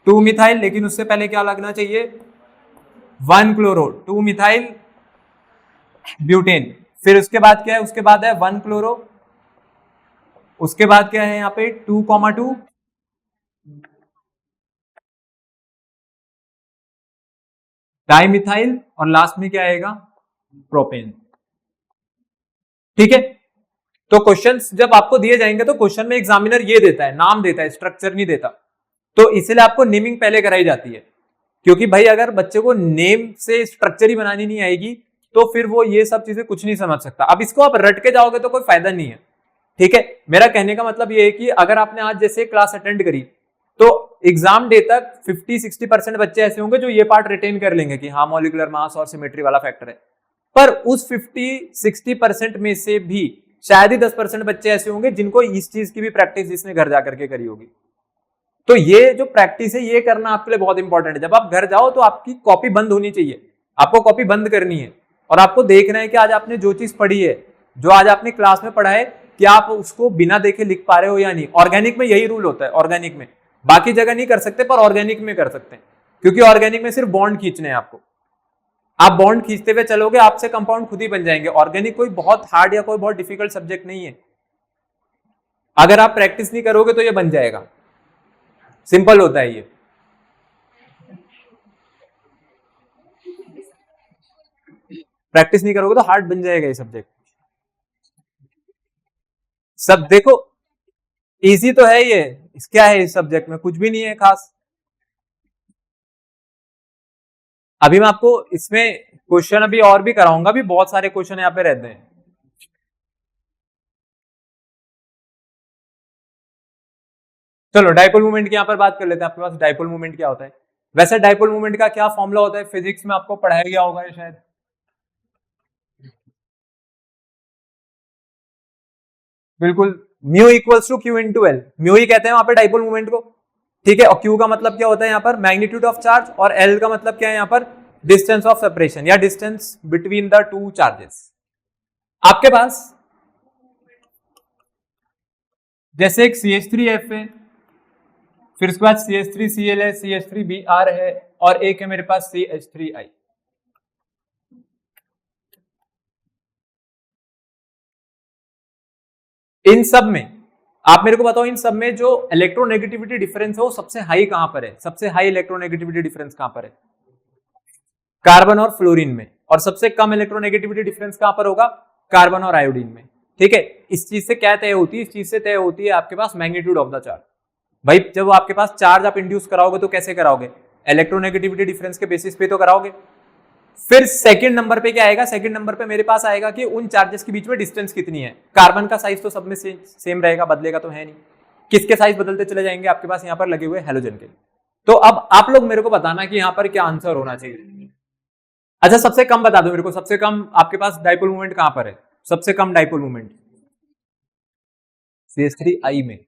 A: 2 मिथाइल, लेकिन उससे पहले क्या लगना चाहिए, 1 क्लोरो, 2 मिथाइल ब्यूटेन। फिर उसके बाद क्या है, उसके बाद है 1 क्लोरो, उसके बाद क्या है यहाँ पे 2,2 डाइमिथाइल, और लास्ट में क्या आएगा, प्रोपेन, ठीक है। तो क्वेश्चंस जब आपको दिए जाएंगे तो क्वेश्चन में एग्जामिनर ये देता है, नाम देता है, स्ट्रक्चर नहीं देता। तो इसलिए आपको नेमिंग पहले कराई जाती है, क्योंकि भाई अगर बच्चे को नेम से स्ट्रक्चर ही बनानी नहीं आएगी तो फिर वो ये सब चीजें कुछ नहीं समझ सकता। अब इसको आप रट के जाओगे तो कोई फायदा नहीं है, ठीक है। मेरा कहने का मतलब ये है कि अगर आपने आज जैसे क्लास अटेंड करी तो एग्जाम डे तक 50-60% बच्चे ऐसे होंगे जो ये पार्ट रिटेन कर लेंगे कि हाँ मॉलिक्यूलर मास और सिमेट्री वाला फैक्टर है। पर उस 50-60% में से भी शायद ही 10% बच्चे ऐसे होंगे जिनको इस चीज की भी प्रैक्टिस जिसने घर जाकर के करी होगी। तो ये जो प्रैक्टिस है ये करना आपके लिए बहुत इंपॉर्टेंट है। जब आप घर जाओ तो आपकी कॉपी बंद होनी चाहिए, आपको कॉपी बंद करनी है, और आपको देखना है कि आज आपने जो चीज पढ़ी है, जो आज आपने क्लास में पढ़ा है, क्या आप उसको बिना देखे लिख पा रहे हो या नहीं। ऑर्गेनिक में यही रूल होता है, ऑर्गेनिक में, बाकी जगह नहीं कर सकते पर ऑर्गेनिक में कर सकते हैं, क्योंकि ऑर्गेनिक में सिर्फ बॉन्ड खींचने हैं आपको। आप बॉन्ड खींचते हुए चलोगे आपसे कंपाउंड खुद ही बन जाएंगे। ऑर्गेनिक कोई बहुत हार्ड या कोई बहुत डिफिकल्ट सब्जेक्ट नहीं है, अगर आप प्रैक्टिस नहीं करोगे तो ये बन जाएगा, सिंपल होता है ये। प्रैक्टिस नहीं करोगे तो हार्ड बन जाएगा ये सब्जेक्ट। सब देखो इजी तो है ये, क्या है इस सब्जेक्ट में, कुछ भी नहीं है खास। अभी मैं आपको इसमें क्वेश्चन अभी और भी कराऊंगा, भी बहुत सारे क्वेश्चन यहाँ पे रहते हैं। चलो डाइपोल मूवमेंट की यहाँ पर बात कर लेते हैं। आपके पास डाइपोल मूवमेंट क्या होता है? वैसे डाइपोल मूवमेंट का क्या फॉर्मूला होता है, फिजिक्स में आपको पढ़ाया गया होगा शायद। बिल्कुल, mu equals to Q into L, mu ही कहते हैं वहां पे डाइपोल मूवमेंट को, ठीक है। और क्यू का मतलब क्या होता है यहाँ पर, मैग्नीट्यूड ऑफ चार्ज, और एल का मतलब क्या है यहाँ पर, डिस्टेंस ऑफ सेपरेशन या distance between the two charges. आपके पास जैसे एक CH3F है, फिर उसके बाद CH3Cl है, CH3Br है, और एक है मेरे पास CH3I। इन सब में आप मेरे को बताओ इन सब में जो इलेक्ट्रोनेगेटिविटी डिफरेंस है वो सबसे हाई कहां पर है? सबसे हाई इलेक्ट्रोनेगेटिविटी डिफरेंस कहां पर है? कार्बन और फ्लोरीन में। और सबसे कम इलेक्ट्रोनेगेटिविटी डिफरेंस कहां पर होगा? कार्बन और आयोडीन में। ठीक है, इस चीज से क्या तय होती है? इस चीज से तय होती है आपके पास मैग्नीट्यूड ऑफ द चार्ज। भाई जब आपके पास चार्ज आप इंड्यूस कराओगे तो कैसे कराओगे? इलेक्ट्रोनेगेटिविटी डिफरेंस के बेसिस पे तो कराओगे। फिर सेकंड नंबर पे क्या आएगा? सेकंड नंबर पे मेरे पास आएगा कि उन चार्जेस के बीच में डिस्टेंस कितनी है। कार्बन का साइज तो सब में सेम रहेगा, बदलेगा तो है नहीं। किसके साइज बदलते चले जाएंगे? आपके पास यहां पर लगे हुए हैलोजन के। तो अब आप लोग मेरे को बताना कि यहां पर क्या आंसर होना चाहिए। अच्छा सबसे कम बता दो मेरे को, सबसे कम आपके पास डाइपोल मूवमेंट कहां पर है? सबसे कम डाइपोल मूवमेंट CH3I में।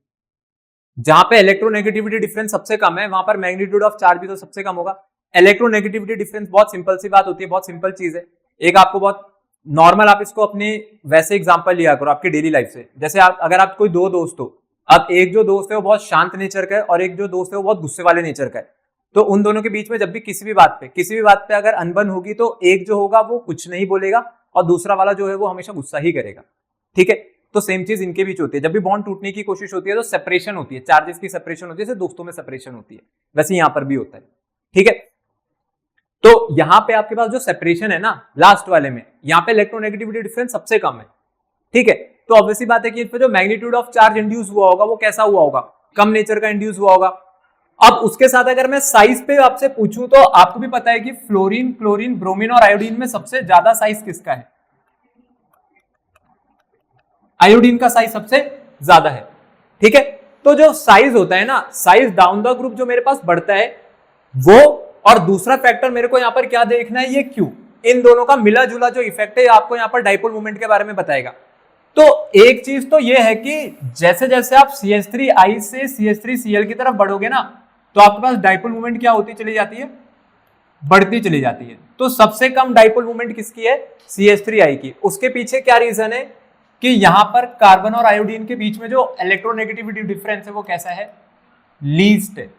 A: जहां पे इलेक्ट्रोनेगेटिविटी डिफरेंस सबसे कम है वहां पर मैग्नीट्यूड ऑफ चार्ज भी तो सबसे कम होगा। इलेक्ट्रोनेगेटिविटी डिफरेंस बहुत सिंपल सी बात होती है, बहुत सिंपल चीज है। एक आपको बहुत नॉर्मल, आप इसको अपने वैसे एग्जांपल लिया करो आपकी डेली लाइफ से। जैसे आप अगर आप कोई दो दोस्त हो, अब एक जो दोस्त है वो बहुत शांत नेचर का है और एक जो दोस्त है वो बहुत गुस्से वाले नेचर का है। तो उन दोनों के बीच में जब भी किसी भी बात पे अगर अनबन होगी तो एक जो होगा वो कुछ नहीं बोलेगा और दूसरा वाला जो है वो हमेशा गुस्सा ही करेगा। ठीक है, तो सेम चीज इनके बीच होती है। जब भी बॉन्ड टूटने की कोशिश होती है तो सेपरेशन होती है, चार्जेस की सेपरेशन होती है, जैसे दोस्तों में सेपरेशन होती है वैसे यहां पर भी होता है। ठीक है, तो यहां पे आपके पास जो सेपरेशन है ना लास्ट वाले में, यहां पे इलेक्ट्रोनेगेटिविटी डिफरेंस सबसे कम है। ठीक है, तो ऑब्वियसली बात है कि इस पे जो मैग्नीट्यूड ऑफ चार्ज इंड्यूस हुआ होगा वो कैसा हुआ होगा? कम नेचर का इंड्यूस हुआ होगा। अब उसके साथ अगर मैं साइज पे आपसे पूछूं तो आपको भी पता है कि फ्लोरीन, क्लोरीन, ब्रोमीन और आयोडीन में सबसे ज्यादा साइज किसका है? आयोडीन का साइज सबसे ज्यादा है। ठीक है, तो जो साइज होता है ना, साइज डाउन द ग्रुप जो मेरे पास बढ़ता है वो, और दूसरा फैक्टर मेरे को यहां पर क्या देखना है? ये क्यू। इन दोनों का मिला जुला जो इफेक्ट है आपको यहां पर डाइपोल मूवमेंट के बारे में बताएगा। तो एक चीज तो ये है कि जैसे जैसे आप CH3I से CH3Cl की तरफ बढ़ोगे ना तो आपके पास डाइपोल मूवमेंट क्या होती चली जाती है? बढ़ती चली जाती है। तो सबसे कम डाइपोल मूवमेंट किसकी है? CH3I की। उसके पीछे क्या रीजन है? कि यहां पर कार्बन और आयोडीन के बीच में जो इलेक्ट्रोनेगेटिविटी डिफरेंस है वो कैसा है? लीस्ट है।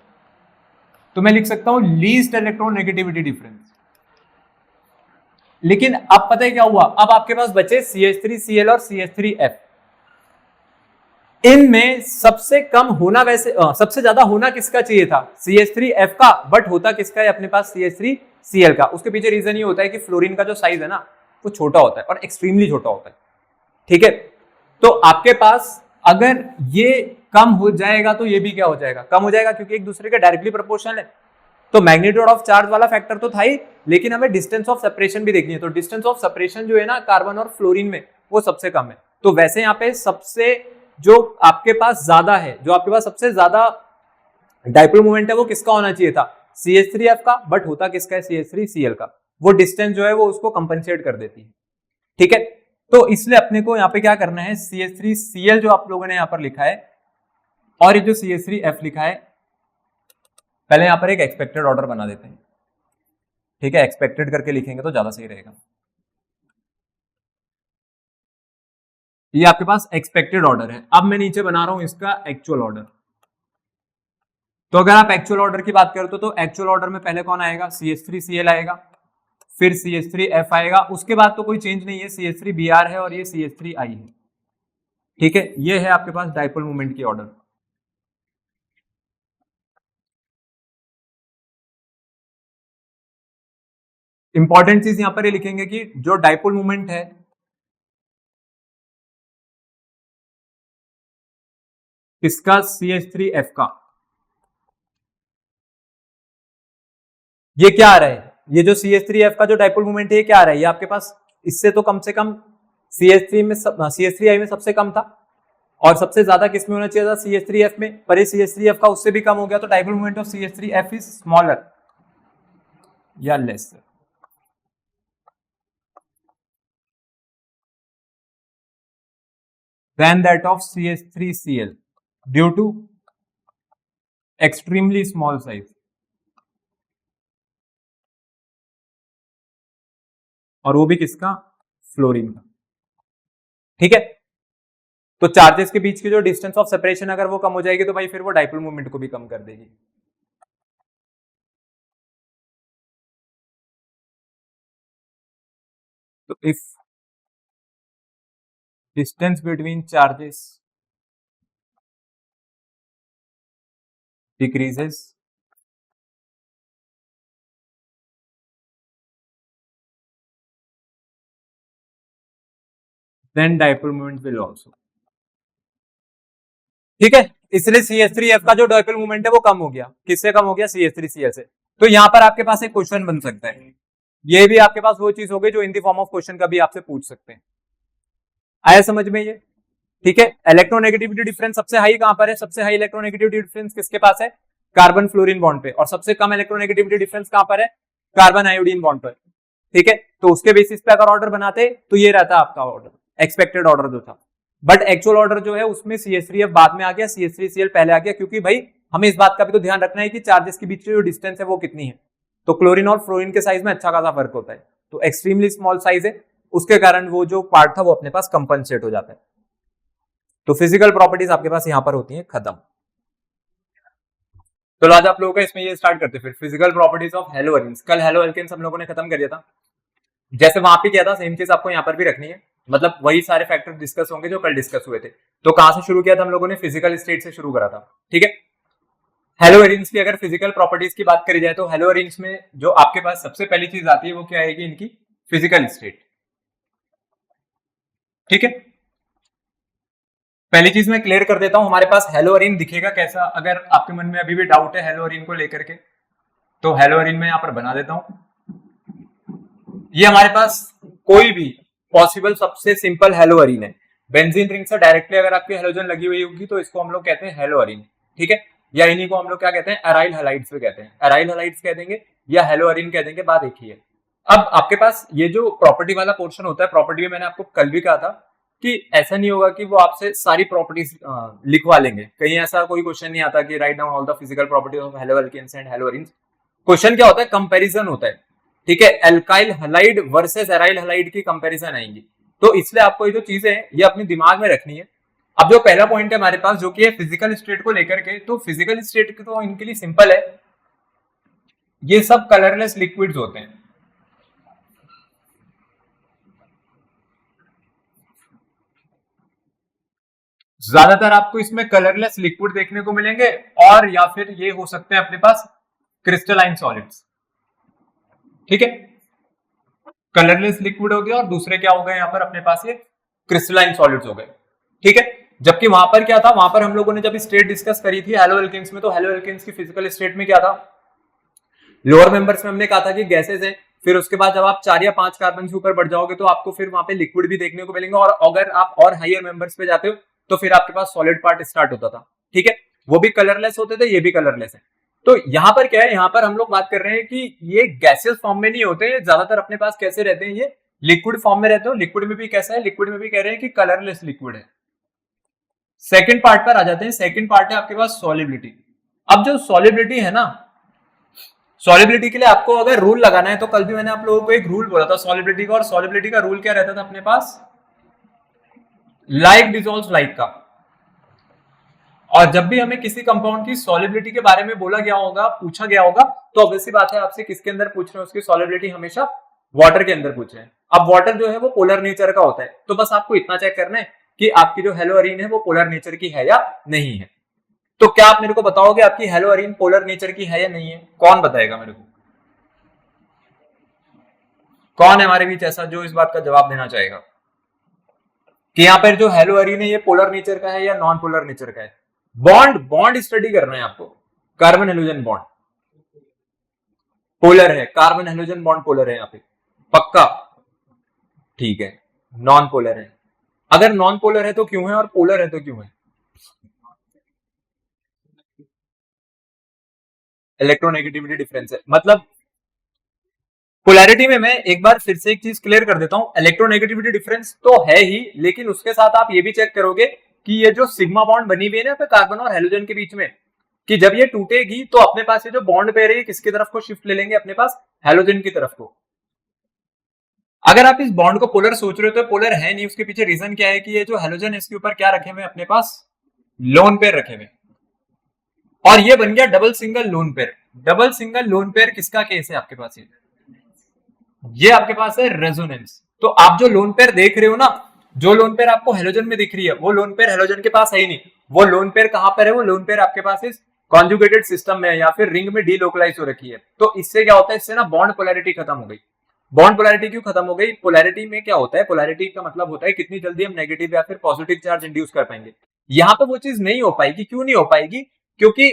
A: तो मैं लिख सकता हूं लीस्ट इलेक्ट्रोनेगेटिविटी डिफरेंस। लेकिन अब पता है क्या हुआ? अब आपके पास बचे CH3Cl और CH3F। इनमें सबसे कम होना वैसे सबसे ज्यादा होना किसका चाहिए था? CH3F का, बट होता किसका है अपने पास? CH3Cl का। उसके पीछे रीजन ये होता है कि फ्लोरीन का जो साइज है ना वो छोटा होता है और एक्सट्रीमली छोटा होता है। ठीक है, तो आपके पास अगर ये कम हो जाएगा तो ये भी क्या हो जाएगा? कम हो जाएगा, क्योंकि एक दूसरे के डायरेक्टली प्रोपोर्शनल है। तो मैग्नीट्यूड ऑफ चार्ज वाला फैक्टर तो था ही, लेकिन हमें डिस्टेंस ऑफ सेपरेशन भी देखनी है। तो डिस्टेंस ऑफ सेपरेशन जो है ना कार्बन और फ्लोरीन में वो सबसे कम है। तो वैसे यहाँ पे सबसे जो आपके पास ज्यादा है, जो आपके पास सबसे ज्यादा डाइपोल मोमेंट है वो किसका होना चाहिए था? CH3F का, बट होता किसका है? CH3Cl का। वो डिस्टेंस जो है वो उसको कंपनसेट कर देती है। ठीक है, तो इसलिए अपने को यहाँ पे क्या करना है? CH3Cl जो आप लोगों ने यहाँ पर लिखा है और ये जो CH3F लिखा है, पहले यहां पर एक एक्सपेक्टेड ऑर्डर बना देते हैं। ठीक है, एक्सपेक्टेड करके लिखेंगे तो ज्यादा सही रहेगा। ये आपके पास एक्सपेक्टेड ऑर्डर है। अब मैं नीचे बना रहा हूं इसका एक्चुअल ऑर्डर। तो अगर आप एक्चुअल ऑर्डर की बात करो तो एक्चुअल ऑर्डर में पहले कौन आएगा? CH3Cl आएगा, फिर CH3F आएगा, उसके बाद तो कोई चेंज नहीं है, CH3Br है और ये CH3I है। ठीक है, ये है आपके पास डाइपोल मोमेंट की ऑर्डर। इंपॉर्टेंट चीज यहां पर ये लिखेंगे कि जो डाइपोल मोमेंट है किसका? CH3F का। ये क्या आ रहा है? ये जो CH3F का जो डाइपोल मोमेंट है ये क्या आ रहा है? ये आपके पास इससे तो कम से कम CH3I में सबसे कम था और सबसे ज्यादा किस में होना चाहिए था? CH3F में। पर ये CH3F का उससे भी कम हो गया, तो dipole moment of CH3F is smaller या less than that of CH3Cl due to extremely small size. और वो भी किसका? फ्लोरीन का। ठीक है, तो चार्जेस के बीच की जो डिस्टेंस ऑफ सेपरेशन अगर वो कम हो जाएगी तो भाई फिर वो डाइपोल मोमेंट को भी कम कर देगी। तो if distance between charges decreases then dipole moment will also. ठीक है, इसलिए CH3F का जो डाइपोल मोमेंट है वो कम हो गया। किससे कम हो गया? CH3Cl से। तो यहां पर आपके पास एक क्वेश्चन बन सकता है, ये भी आपके पास वो चीज हो गई जो in the form of question कभी आपसे पूछ सकते हैं। आया समझ में ये? ठीक है, इलेक्ट्रोनेगेटिविटी डिफरेंस सबसे हाई कहां पर है? सबसे हाई इलेक्ट्रोनेगेटिविटी डिफरेंस किसके पास है? कार्बन फ्लोरीन बॉन्ड पे। और सबसे कम इलेक्ट्रोनेगेटिविटी डिफरेंस कहां पर है? कार्बन आयोडीन बॉन्ड पर। ठीक है, तो उसके बेसिस पे अगर ऑर्डर बनाते तो ये रहता आपका ऑर्डर, एक्सपेक्टेड ऑर्डर जो था। बट एक्चुअल ऑर्डर जो है उसमें CH3F बाद में आ गया, CH3Cl पहले आ गया, क्योंकि भाई हमें इस बात का भी तो ध्यान रखना है कि चार्जेस के बीच जो डिस्टेंस है वो कितनी है। तो क्लोरीन और फ्लोरीन के साइज में अच्छा खासा फर्क होता है, तो एक्सट्रीमली स्मॉल साइज है, उसके कारण वो जो पार्ट था वो अपने पास कंपनसेट हो जाता है। तो फिजिकल प्रॉपर्टीज आपके पास यहां पर होती हैं खत्म। तो आज आप लोगों का इसमें ये स्टार्ट करते फिर physical properties of haloalkanes. कल हेलो एल्केन्स हम लोगों ने खत्म कर दिया था, जैसे वहां पे किया था सेम चीज आपको यहां पर भी रखनी है, मतलब वही सारे फैक्टर डिस्कस होंगे जो कल डिस्कस हुए थे। तो कहां से शुरू किया था हम लोगों ने? फिजिकल स्टेट से शुरू करा था। ठीक है, हेलो एरिन्स की अगर फिजिकल प्रॉपर्टीज की बात करी जाए तो हेलो एरिन्स में जो आपके पास सबसे पहली चीज आती है वो क्या आएगी? इनकी फिजिकल स्टेट। ठीक है, पहली चीज मैं क्लियर कर देता हूं, हमारे पास हेलोअरीन दिखेगा कैसा? अगर आपके मन में अभी भी डाउट है हेलोअरीन को लेकर के, तो हेलोअरीन में यहां पर बना देता हूं। ये हमारे पास कोई भी पॉसिबल सबसे सिंपल हेलोअरीन है। बेंजीन रिंग से डायरेक्टली अगर आपकी हेलोजन लगी हुई होगी तो इसको हम लोग कहते हैं हेलोअरीन। ठीक है, या इन्हीं को हम लोग क्या कहते हैं? एराइल हैलाइड्स भी कहते हैं। एराइल हैलाइड्स कह देंगे या हेलोअरीन कह देंगे, बात एक ही है। अब आपके पास ये जो प्रॉपर्टी वाला पोर्शन होता है, प्रॉपर्टी में मैंने आपको कल भी कहा था कि ऐसा नहीं होगा कि वो आपसे सारी प्रॉपर्टीज लिखवा लेंगे। कहीं ऐसा कोई क्वेश्चन नहीं आता कि write down all the physical properties of haloalkanes and haloarenes. Question क्या होता है? कंपैरिजन होता है। ठीक है, alkyl halide versus aryl halide की कंपैरिजन आएंगी। तो इसलिए आपको ये जो चीजें हैं ये अपने दिमाग में रखनी है। अब जो पहला पॉइंट है हमारे पास जो कि है फिजिकल स्टेट को लेकर के, तो फिजिकल स्टेट तो इनके लिए सिंपल है, ये सब कलरलेस लिक्विड्स होते हैं। ज्यादातर आपको इसमें कलरलेस लिक्विड देखने को मिलेंगे, और या फिर ये हो सकते हैं अपने पास क्रिस्टलाइन सॉलिड्स। ठीक है, कलरलेस लिक्विड हो गया और दूसरे क्या हो गए यहाँ पर अपने पास? ये क्रिस्टलाइन सॉलिड्स हो गए। ठीक है, जबकि वहां पर क्या था? वहां पर हम लोगों ने जब स्टेट डिस्कस करी थी हेलो एल्केन्स में, तो हेलो एल्केन्स की फिजिकल स्टेट में क्या था? लोअर मेंबर्स में हमने कहा था कि गैसेस है, फिर उसके बाद जब आप 4 या 5 कार्बन से ऊपर बढ़ जाओगे तो आपको फिर वहां पे लिक्विड भी देखने को मिलेंगे, और अगर आप और हायर मेंबर्स पे जाते हो तो फिर आपके पास सॉलिड पार्ट स्टार्ट होता था। ठीक है, वो भी कलरलेस होते थे, ये भी कलरलेस है। तो यहां पर क्या है? यहां पर हम लोग बात कर रहे हैं कि ये गैसेस फॉर्म में नहीं होते, ज्यादातर अपने पास कैसे रहते हैं? ये लिक्विड फॉर्म में रहते हो। लिक्विड में भी कैसा है? लिक्विड में भी कह रहे हैं कि कलरलेस लिक्विड है। सेकेंड पार्ट पर आ जाते हैं। सेकेंड पार्ट है आपके पास सॉलिबिलिटी। अब जो सॉलिबिलिटी है ना, सॉलिबिलिटी के लिए आपको अगर रूल लगाना है तो कल भी मैंने आप लोगों को एक रूल बोला था सॉलिबिलिटी का, और सॉलिबिलिटी का रूल क्या रहता था अपने पास? लाइक डिसॉल्व्स लाइक का। और जब भी हमें किसी कंपाउंड की सॉलिबिलिटी के बारे में बोला गया होगा, पूछा गया होगा, तो ऑब्वियसली बात है आपसे किसके अंदर पूछ रहे हैं? उसकी सॉलिबिलिटी हमेशा वाटर के अंदर पूछ रहे हैं। अब वाटर जो है वो पोलर नेचर का होता है, तो बस आपको इतना चेक करना है कि आपकी जो हेलोअरीन है वो पोलर नेचर की है या नहीं है। तो क्या आप मेरे को बताओगे आपकी हेलोअरीन पोलर नेचर की है या नहीं है? कौन बताएगा मेरे को? कौन है हमारे बीच ऐसा जो इस बात का जवाब देना चाहेगा कि यहाँ पर जो हेलोअरीन है ये पोलर नेचर का है या नॉन पोलर नेचर का है? बॉन्ड बॉन्ड स्टडी करना है आपको। कार्बन हेलोजन बॉन्ड पोलर है, कार्बन हेलोजन बॉन्ड पोलर है यहाँ पे, पक्का? ठीक है, नॉन पोलर है। अगर नॉन पोलर है तो क्यों है, और पोलर है तो क्यों है? इलेक्ट्रोनेगेटिविटी डिफरेंस है। मतलब पोलैरिटी में मैं एक बार फिर से एक चीज क्लियर कर देता हूं, इलेक्ट्रोनेगेटिविटी डिफरेंस तो है ही, लेकिन उसके साथ आप ये भी चेक करोगे कि ये जो सिग्मा बॉन्ड बनी हुई है ना कार्बन और हेलोजन के बीच में, कि जब ये टूटेगी तो अपने पास ये जो बॉन्ड पेयर है किसकी तरफ को शिफ्ट ले लेंगे? अपने पास हेलोजन की तरफ को। अगर आप इस बॉन्ड को पोलर सोच रहे हो तो पोलर है नहीं। उसके पीछे रीजन क्या है कि ये जो हेलोजन है इसके ऊपर क्या रखे हुए अपने पास? लोन पेयर रखे हुए, और ये बन गया double single lone pair. Double single lone pair किसका केस है आपके पास? ये आपके पास है रेजोनेंस। तो आप जो लोन पेयर देख रहे हो ना, जो लोन पेयर आपको हेलोजन में दिख रही है वो लोन पेयर हेलोजन के पास है ही नहीं। वो लोन पेयर कहां पर है? वो लोन पेयर आपके पास इस कॉन्जुगेटेड सिस्टम में या फिर रिंग में डीलोकलाइज हो रखी है, तो इससे क्या होता है, इससे ना बॉन्ड पोलैरिटी खत्म हो गई। बॉन्ड पोलैरिटी क्यों खत्म हो गई? पोलैरिटी में क्या होता है, पोलैरिटी का मतलब होता है कितनी जल्दी हम नेगेटिव या फिर पॉजिटिव चार्ज इंड्यूस कर पाएंगे। यहाँ पे वो चीज नहीं हो पाएगी। क्यों नहीं हो पाएगी? क्योंकि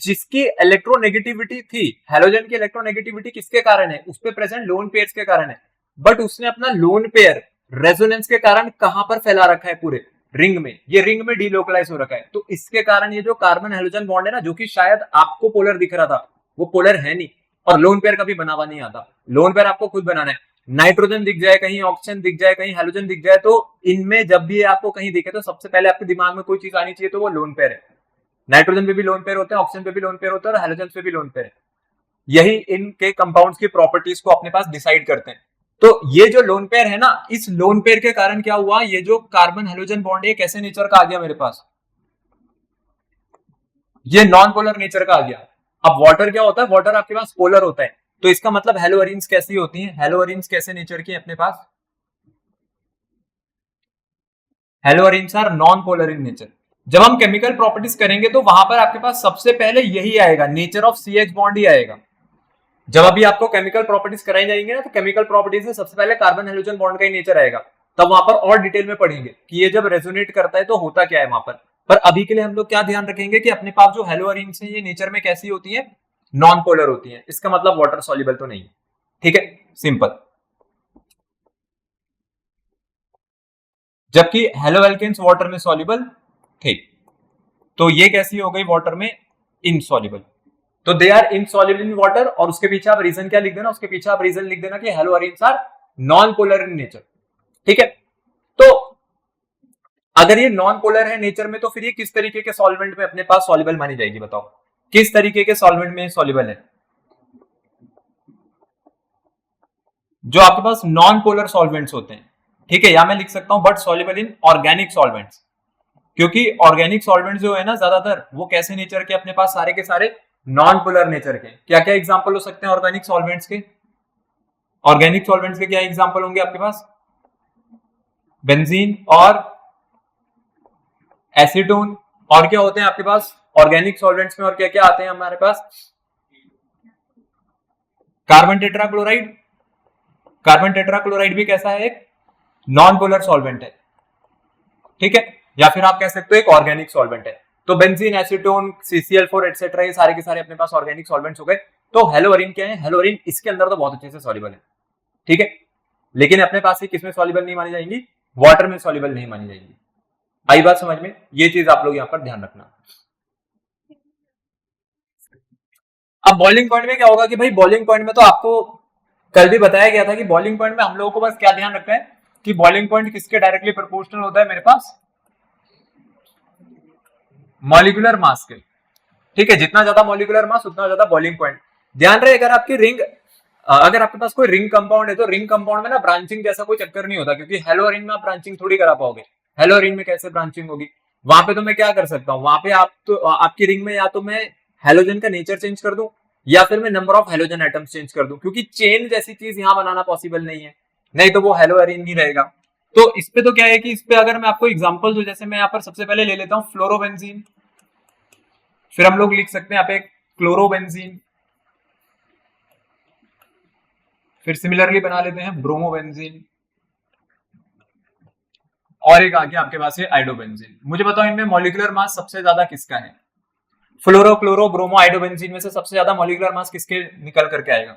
A: जिसकी इलेक्ट्रोनेगेटिविटी थी, हैलोजन की इलेक्ट्रोनेगेटिविटी किसके कारण है? उस पे प्रेजेंट लोन पेयर्स के कारण है। बट उसने अपना लोन पेयर रेजोनेंस के कारण कहां पर फैला रखा है? पूरे रिंग में। ये रिंग में डीलोकलाइज हो रखा है, तो इसके कारण ये जो कार्बन हैलोजन बॉन्ड है ना, जो कि शायद आपको पोलर दिख रहा था, वो पोलर है नहीं, और लोन पेयर कभी बनावा नहीं आता। लोन पेयर आपको खुद बनाना है। नाइट्रोजन दिख जाए कहीं, ऑक्सीजन दिख जाए कहीं, हैलोजन दिख जाए, तो इनमें जब भी आपको कहीं दिखे तो सबसे पहले आपके दिमाग में कोई चीज आनी चाहिए, तो वो लोन पेयर है। नाइट्रोजन पे भी लोन पेयर होते हैं, ऑक्सीजन पे भी लोन पेयर होता है, और हैलोजन पे भी लोन पेयर है। यही इनके कंपाउंड्स की प्रॉपर्टीज को अपने पास डिसाइड करते हैं। तो ये जो लोन पेयर है ना, इस लोन पेयर के कारण क्या हुआ, ये जो कार्बन हैलोजन बॉन्ड है कैसे नेचर का आ गया मेरे पास? ये नॉन पोलर नेचर का आ गया। अब वाटर क्या होता है? वाटर आपके पास पोलर होता है, तो इसका मतलब हेलोअरीन्स कैसी होती हैं? हेलोअरीन्स कैसे नेचर की अपने पास? Haloarenes are non polar in nature. जब हम केमिकल प्रॉपर्टीज करेंगे तो वहां पर आपके पास सबसे पहले यही आएगा, नेचर ऑफ CH बॉन्ड ही आएगा। जब अभी आपको केमिकल प्रॉपर्टीज कराई जाएंगे ना, तो केमिकल प्रॉपर्टीज में सबसे पहले कार्बन हैलोजन बॉन्ड का ही नेचर आएगा। तब वहां पर और डिटेल में पढ़ेंगे कि ये जब रेजोनेट करता है तो होता क्या है वहां पर अभी के लिए हम लोग क्या ध्यान रखेंगे कि अपने पास जो हेलोअरीन्स है ये नेचर में कैसी होती है? नॉन पोलर होती है। इसका मतलब वाटर सॉल्युबल तो नहीं है। ठीक है, सिंपल। जबकि हेलो एल्केन्स वाटर में सॉल्युबल, ठीक, तो ये कैसी हो गई वाटर में? इनसॉल्युबल। तो they are insoluble in water, और उसके पीछे आप रीजन क्या लिख देना? उसके पीछे आप रीजन लिख देना कि haloarenes are non polar in nature. ठीक है, तो अगर ये नॉन पोलर है नेचर में, तो फिर ये किस तरीके के सॉल्वेंट में अपने पास सॉल्युबल मानी जाएगी? बताओ, किस तरीके के सॉल्वेंट में सॉल्युबल है? जो आपके पास नॉन पोलर सॉल्वेंट्स होते हैं। ठीक है, या मैं लिख सकता हूं but soluble in organic solvents, क्योंकि ऑर्गेनिक सॉल्वेंट्स जो है ना ज्यादातर, वो कैसे नेचर के? अपने पास सारे के सारे नॉन पोलर नेचर के। क्या क्या एग्जांपल हो सकते हैं ऑर्गेनिक सॉल्वेंट्स के? ऑर्गेनिक सॉल्वेंट्स के क्या एग्जांपल होंगे आपके पास? बेंजीन और एसीटोन। और क्या होते हैं आपके पास ऑर्गेनिक सॉल्वेंट्स में? और क्या क्या आते हैं हमारे पास? Carbon tetrachloride. कार्बन टेट्राक्लोराइड भी कैसा है? एक नॉन पोलर सॉल्वेंट है। ठीक है, या फिर आप कह सकते हो एक ऑर्गेनिक सॉल्वेंट है। तो बेंजीन, एसीटोन, CCl4 एटसेट्रा, ये सारे के सारे अपने पास ऑर्गेनिक सॉल्वेंट्स हो गए। तो हेलोअरीन क्या है? हेलोअरीन इसके अंदर तो बहुत अच्छे से सॉल्युबल है। ठीक है, लेकिन अपने पास ये किसमें सॉल्युबल नहीं मानी जाएंगी? वाटर में सॉल्युबल नहीं मानी जाएंगी। आई बात समझ में? ये चीज आप लोग यहां पर ध्यान रखना। अब बॉइलिंग पॉइंट में क्या होगा कि भाई बॉइलिंग पॉइंट में तो आपको कल भी बताया गया था कि बॉइलिंग पॉइंट में हम लोगों को बस क्या ध्यान रखना है कि बॉइलिंग पॉइंट किसके डायरेक्टली प्रोपोर्शनल होता है? मेरे पास मॉलिक्यूलर मास के। ठीक है, जितना ज्यादा मॉलिक्यूलर मास उतना ज्यादा बॉइलिंग पॉइंट। ध्यान रहे, अगर आपकी रिंग, अगर आपके पास कोई रिंग कंपाउंड है, तो रिंग कंपाउंड में ना ब्रांचिंग जैसा कोई चक्कर नहीं होता, क्योंकि हेलोअरीन में आप ब्रांचिंग थोड़ी करा पाओगे। हेलोअरीन में कैसे ब्रांचिंग होगी? वहां पे तो मैं क्या कर सकता हूं, वहां पे आप तो आपकी रिंग में या तो मैं हेलोजन का नेचर चेंज कर दूं, या फिर मैं number of halogen atoms change कर दूं, क्योंकि चेन जैसी चीज यहां बनाना पॉसिबल नहीं है, नहीं तो वो हेलोअरीन नहीं रहेगा। तो इस पे तो क्या है कि इस पे अगर मैं आपको एग्जांपल दूं, जैसे मैं यहाँ पर सबसे पहले ले लेता हूं फ्लोरोबेंजीन, फिर हम लोग लिख सकते हैं यहाँ पे क्लोरोबेंजीन, फिर सिमिलरली बना लेते हैं ब्रोमोबेंजीन, और एक आगे आपके पास है आइडोबेंजीन। मुझे बताओ इनमें मॉलिक्यूलर मास सबसे ज्यादा किसका है? फ्लोरो, क्लोरो, ब्रोमो, आइडोबेंजीन में से सबसे ज्यादा मॉलिक्यूलर मास किसके निकल करके आएगा?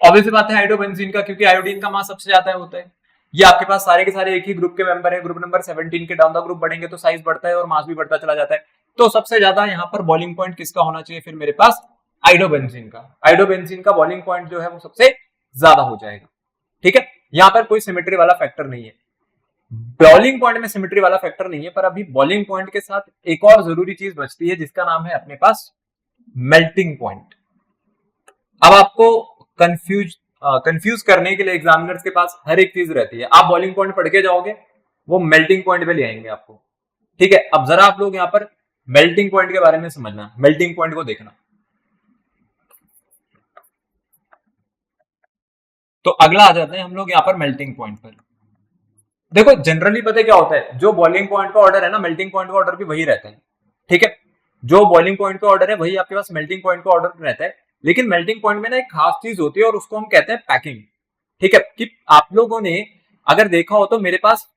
A: ऑब्वियस बात है आइडोबेंजीन का, क्योंकि आयोडीन का मास सबसे ज्यादा होता है। ये आपके पास सारे के सारे एक ही ग्रुप के मेंबर है। ग्रुप नंबर 17 के डाउन द ग्रुप बढ़ेंगे तो साइज बढ़ता है और मास भी बढ़ता चला जाता है। तो सबसे ज्यादा यहाँ पर बॉइलिंग पॉइंट किसका होना चाहिए? फिर मेरे पास आइडोबेंजीन का। आइडोबेंजीन का बॉइलिंग पॉइंट जो है वो सबसे ज्यादा हो जाएगा। ठीक है, यहाँ पर कोई सिमेट्री वाला फैक्टर नहीं है। बॉइलिंग पॉइंट में सिमेट्री वाला फैक्टर नहीं है, पर अभी बॉइलिंग पॉइंट के साथ एक और जरूरी चीज बचती है, जिसका नाम है अपने पास मेल्टिंग पॉइंट। अब आपको कंफ्यूज करने के लिए एग्जामिनर्स के पास हर एक चीज रहती है। आप बॉइलिंग पॉइंट पढ़ के जाओगे, वो मेल्टिंग पॉइंट पे ले आएंगे आपको। ठीक है, अब जरा आप लोग यहाँ पर मेल्टिंग पॉइंट के बारे में समझना, मेल्टिंग पॉइंट को देखना। तो अगला आ जाते हैं हम लोग यहाँ पर मेल्टिंग पॉइंट पर। देखो जनरली पता है क्या होता है, जो बॉइलिंग पॉइंट का ऑर्डर है ना, मेल्टिंग पॉइंट का ऑर्डर भी वही रहता है। ठीक है, जो बॉइलिंग पॉइंट का ऑर्डर है वही आपके पास मेल्टिंग पॉइंट का ऑर्डर रहता है। लेकिन मेल्टिंग पॉइंट में ना एक खास चीज होती है और उसको हम कहते हैं पैकिंग। ठीक है, कि आप लोगों ने अगर देखा हो तो मेरे पास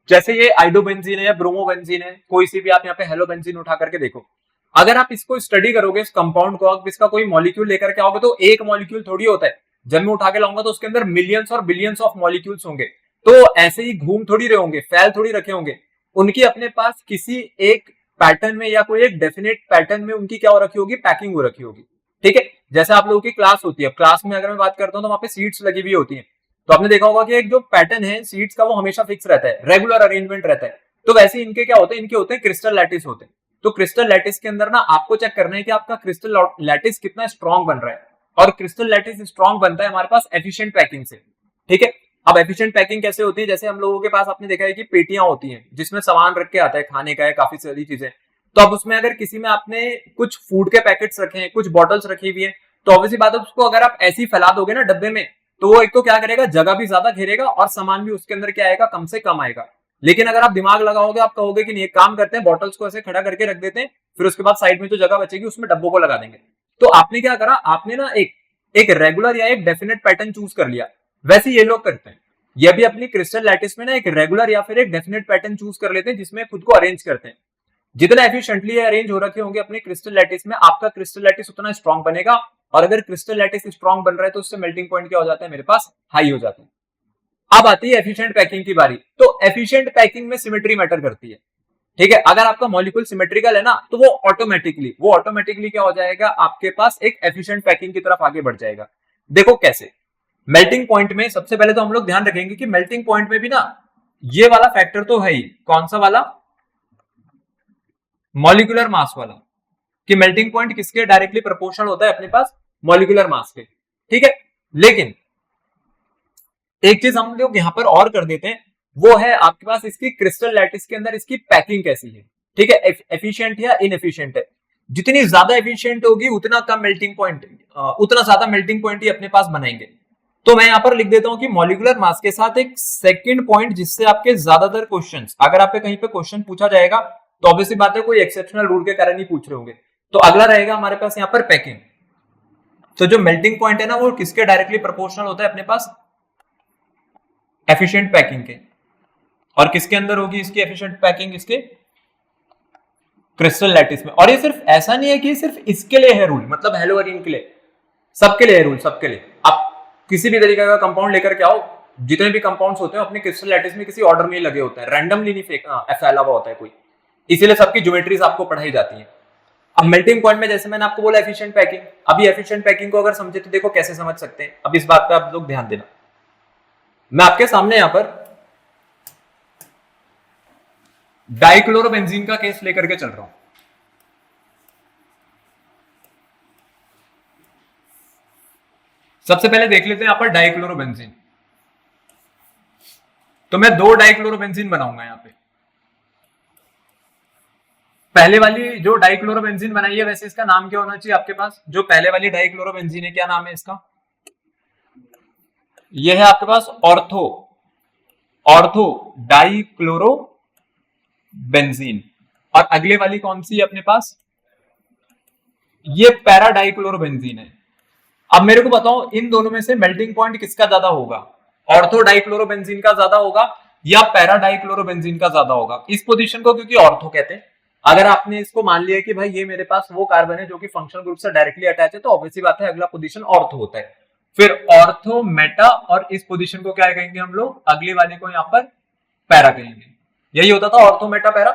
A: जैसे ये आइडोबेंजीन है या ब्रोमोबेंजीन है, कोई सी भी आप यहाँ पे हेलोबेंजीन उठा करके देखो, अगर आप इसको स्टडी करोगे इस कंपाउंड को, आप इसका कोई मॉलिक्यूल लेकर के आओगे तो एक मॉलिक्यूल थोड़ी होता है। जब मैं उठा के लाऊंगा तो उसके अंदर मिलियंस और बिलियंस ऑफ मॉलिक्यूल्स होंगे। तो ऐसे ही घूम थोड़ी रहे होंगे, फैल थोड़ी रखे होंगे, उनकी अपने पास किसी एक पैटर्न में या कोई एक डेफिनेट पैटर्न में उनकी क्या हो रखी होगी, पैकिंग हो रखी होगी। ठीक है, जैसे आप लोगों की क्लास होती है, क्लास में अगर मैं बात करता हूँ तो वहां पे सीट्स लगी हुई होती है, तो आपने देखा होगा कि एक जो पैटर्न है सीट्स का वो हमेशा फिक्स रहता है, रेगुलर अरेंजमेंट रहता है। तो वैसे इनके क्या होते हैं, इनके होते हैं क्रिस्टल लैटिस होते हैं। तो क्रिस्टल लैटिस के अंदर ना आपको चेक करना है कि आपका क्रिस्टल लैटिस कितना स्ट्रॉन्ग बन रहा है। और क्रिस्टल लैटिस स्ट्रॉन्ग बनता है हमारे पास एफिशिएंट पैकिंग से। ठीक है, अब एफिशिएंट पैकिंग कैसे होती है, जैसे हम लोगों के पास आपने देखा है कि पेटियां होती हैं जिसमें सामान रख के आता है, खाने का है, काफी सारी चीजें। तो अब उसमें अगर किसी में आपने कुछ फूड के पैकेट्स रखे हैं, कुछ बॉटल्स रखी हुई है, तो ऑब्वियसली बात है उसको अगर आप ऐसे ही फैला दोगे ना डब्बे में, तो वो एक तो क्या करेगा, जगह भी ज्यादा घेरेगा और सामान भी उसके अंदर क्या आएगा, कम से कम आएगा। लेकिन अगर आप दिमाग लगाओगे, आप कहोगे कि नहीं एक काम करते हैं, बॉटल्स को ऐसे खड़ा करके रख देते हैं, फिर उसके बाद साइड में जो जगह बचेगी उसमें डब्बों को लगा देंगे। तो आपने क्या करा, आपने ना एक रेगुलर या एक डेफिनेट पैटर्न चूज कर लिया। वैसे ये लोग करते हैं, ये भी अपनी क्रिस्टल लैटिस में ना एक रेगुलर या फिर एक डेफिनेट पैटर्न चूज कर लेते हैं जिसमें खुद को अरेंज करते हैं। जितना एफिशिएंटली अरेंज हो रखे होंगे अपने क्रिस्टल लैटिस में, आपका क्रिस्टल लैटिस उतना स्ट्रॉन्ग बनेगा। और अगर क्रिस्टल लैटिस स्ट्रॉन्ग बन रहा है तो उससे मेल्टिंग पॉइंट क्या हो जाता है, मेरे पास हाई हो जाता है। अब आती है एफिशिएंट पैकिंग की बारी। तो एफिशिएंट पैकिंग में सिमेट्री मैटर करती है। ठीक है, अगर आपका मॉलिक्यूल सिमेट्रिकल है ना, तो वो ऑटोमेटिकली क्या हो जाएगा, आपके पास एक एफिशिएंट पैकिंग की तरफ आगे बढ़ जाएगा। देखो कैसे, मेल्टिंग पॉइंट में सबसे पहले तो हम लोग ध्यान रखेंगे कि मेल्टिंग पॉइंट में भी ना ये वाला फैक्टर तो है ही, कौन सा वाला, मॉलिक्यूलर मास वाला, कि मेल्टिंग पॉइंट किसके डायरेक्टली प्रोपोर्शनल होता है अपने पास, मॉलिक्यूलर मास के। ठीक है, लेकिन एक चीज हम लोग यहां पर और कर देते हैं, वो है आपके पास इसकी क्रिस्टल लैटिस के अंदर इसकी पैकिंग कैसी है। ठीक है, एफिशिएंट या इनएफिशिएंट है। जितनी ज्यादा एफिशिएंट होगी उतना कम मेल्टिंग पॉइंट, उतना ज्यादा मेल्टिंग पॉइंट ही अपने पास बनाएंगे। तो मैं यहां पर लिख देता हूं कि मॉलिक्यूलर मास के साथ एक सेकंड पॉइंट जिससे आपके ज्यादातर क्वेश्चंस, अगर आपके कहीं पे क्वेश्चन पूछा जाएगा तो ऑब्वियसली बात है कोई एक्सेप्शनल रूल के कारण ही पूछ रहे होंगे। तो अगला रहेगा हमारे पास यहां पर पैकिंग। तो जो मेल्टिंग पॉइंट है ना वो किसके डायरेक्टली प्रोपोर्शनल होता है अपने पास, एफिशिएंट पैकिंग के। और किसके अंदर होगी इसकी एफिशिएंट पैकिंग, इसके क्रिस्टल लैटिस में। और ये सिर्फ ऐसा नहीं है कि सिर्फ इसके लिए है रूल, मतलब हेलोअरीन के लिए, सबके लिए है रूल, सबके लिए। आप किसी भी तरीके का कंपाउंड लेकर के आओ, जितने भी कंपाउंड्स होते हैं अपने क्रिस्टल लैटिस में किसी ऑर्डर में ही लगे होते हैं, रैंडमली नहीं फैला हुआ होता है कोई, इसीलिए सबकी ज्योमेट्रीज आपको पढ़ाई जाती है। अब मेल्टिंग पॉइंट में जैसे मैंने आपको बोला एफिशिएंट पैकिंग, अभी एफिशिएंट पैकिंग को अगर समझे तो देखो कैसे समझ सकते हैं। अब इस बात पे आप लोग ध्यान देना, मैं आपके सामने यहां पर डाइक्लोरोबेंजीन का केस लेकर के चल रहा हूं। सबसे पहले देख लेते हैं यहां पर डाइक्लोरोबेंजीन। तो मैं दो डाइक्लोरोबेंजीन बनाऊंगा यहां पे। पहले वाली जो डाइक्लोरोबेंजीन बनाई है, वैसे इसका नाम क्या होना चाहिए आपके पास, जो पहले वाली डाइक्लोरोबेंजीन है क्या नाम है इसका, यह है आपके पास ऑर्थो डाइक्लोरोबेंजीन। और अगले वाली कौन सी है अपने पास, ये पैरा डाइक्लोरोबेंजीन है। अब मेरे को बताओ इन दोनों में से मेल्टिंग पॉइंट किसका ज्यादा होगा, ऑर्थो डाइक्लोरोबेंजीन का ज्यादा होगा या पैरा डाइक्लोरोबेंजीन का ज्यादा होगा। इस पोजीशन को क्योंकि ऑर्थो कहते हैं। अगर आपने इसको मान लिया कि भाई ये मेरे पास वो कार्बन है जो कि फंक्शनल ग्रुप से डायरेक्टली अटैच है, तो ऑब्वियसली बात है अगला पोजीशन ऑर्थो होता है। फिर ऑर्थो मेटा, और इस पोजीशन को क्या कहेंगे हम लोग, अगले वाले को यहाँ पर पैरा कहेंगे। यही होता था ऑर्थो मेटा पैरा।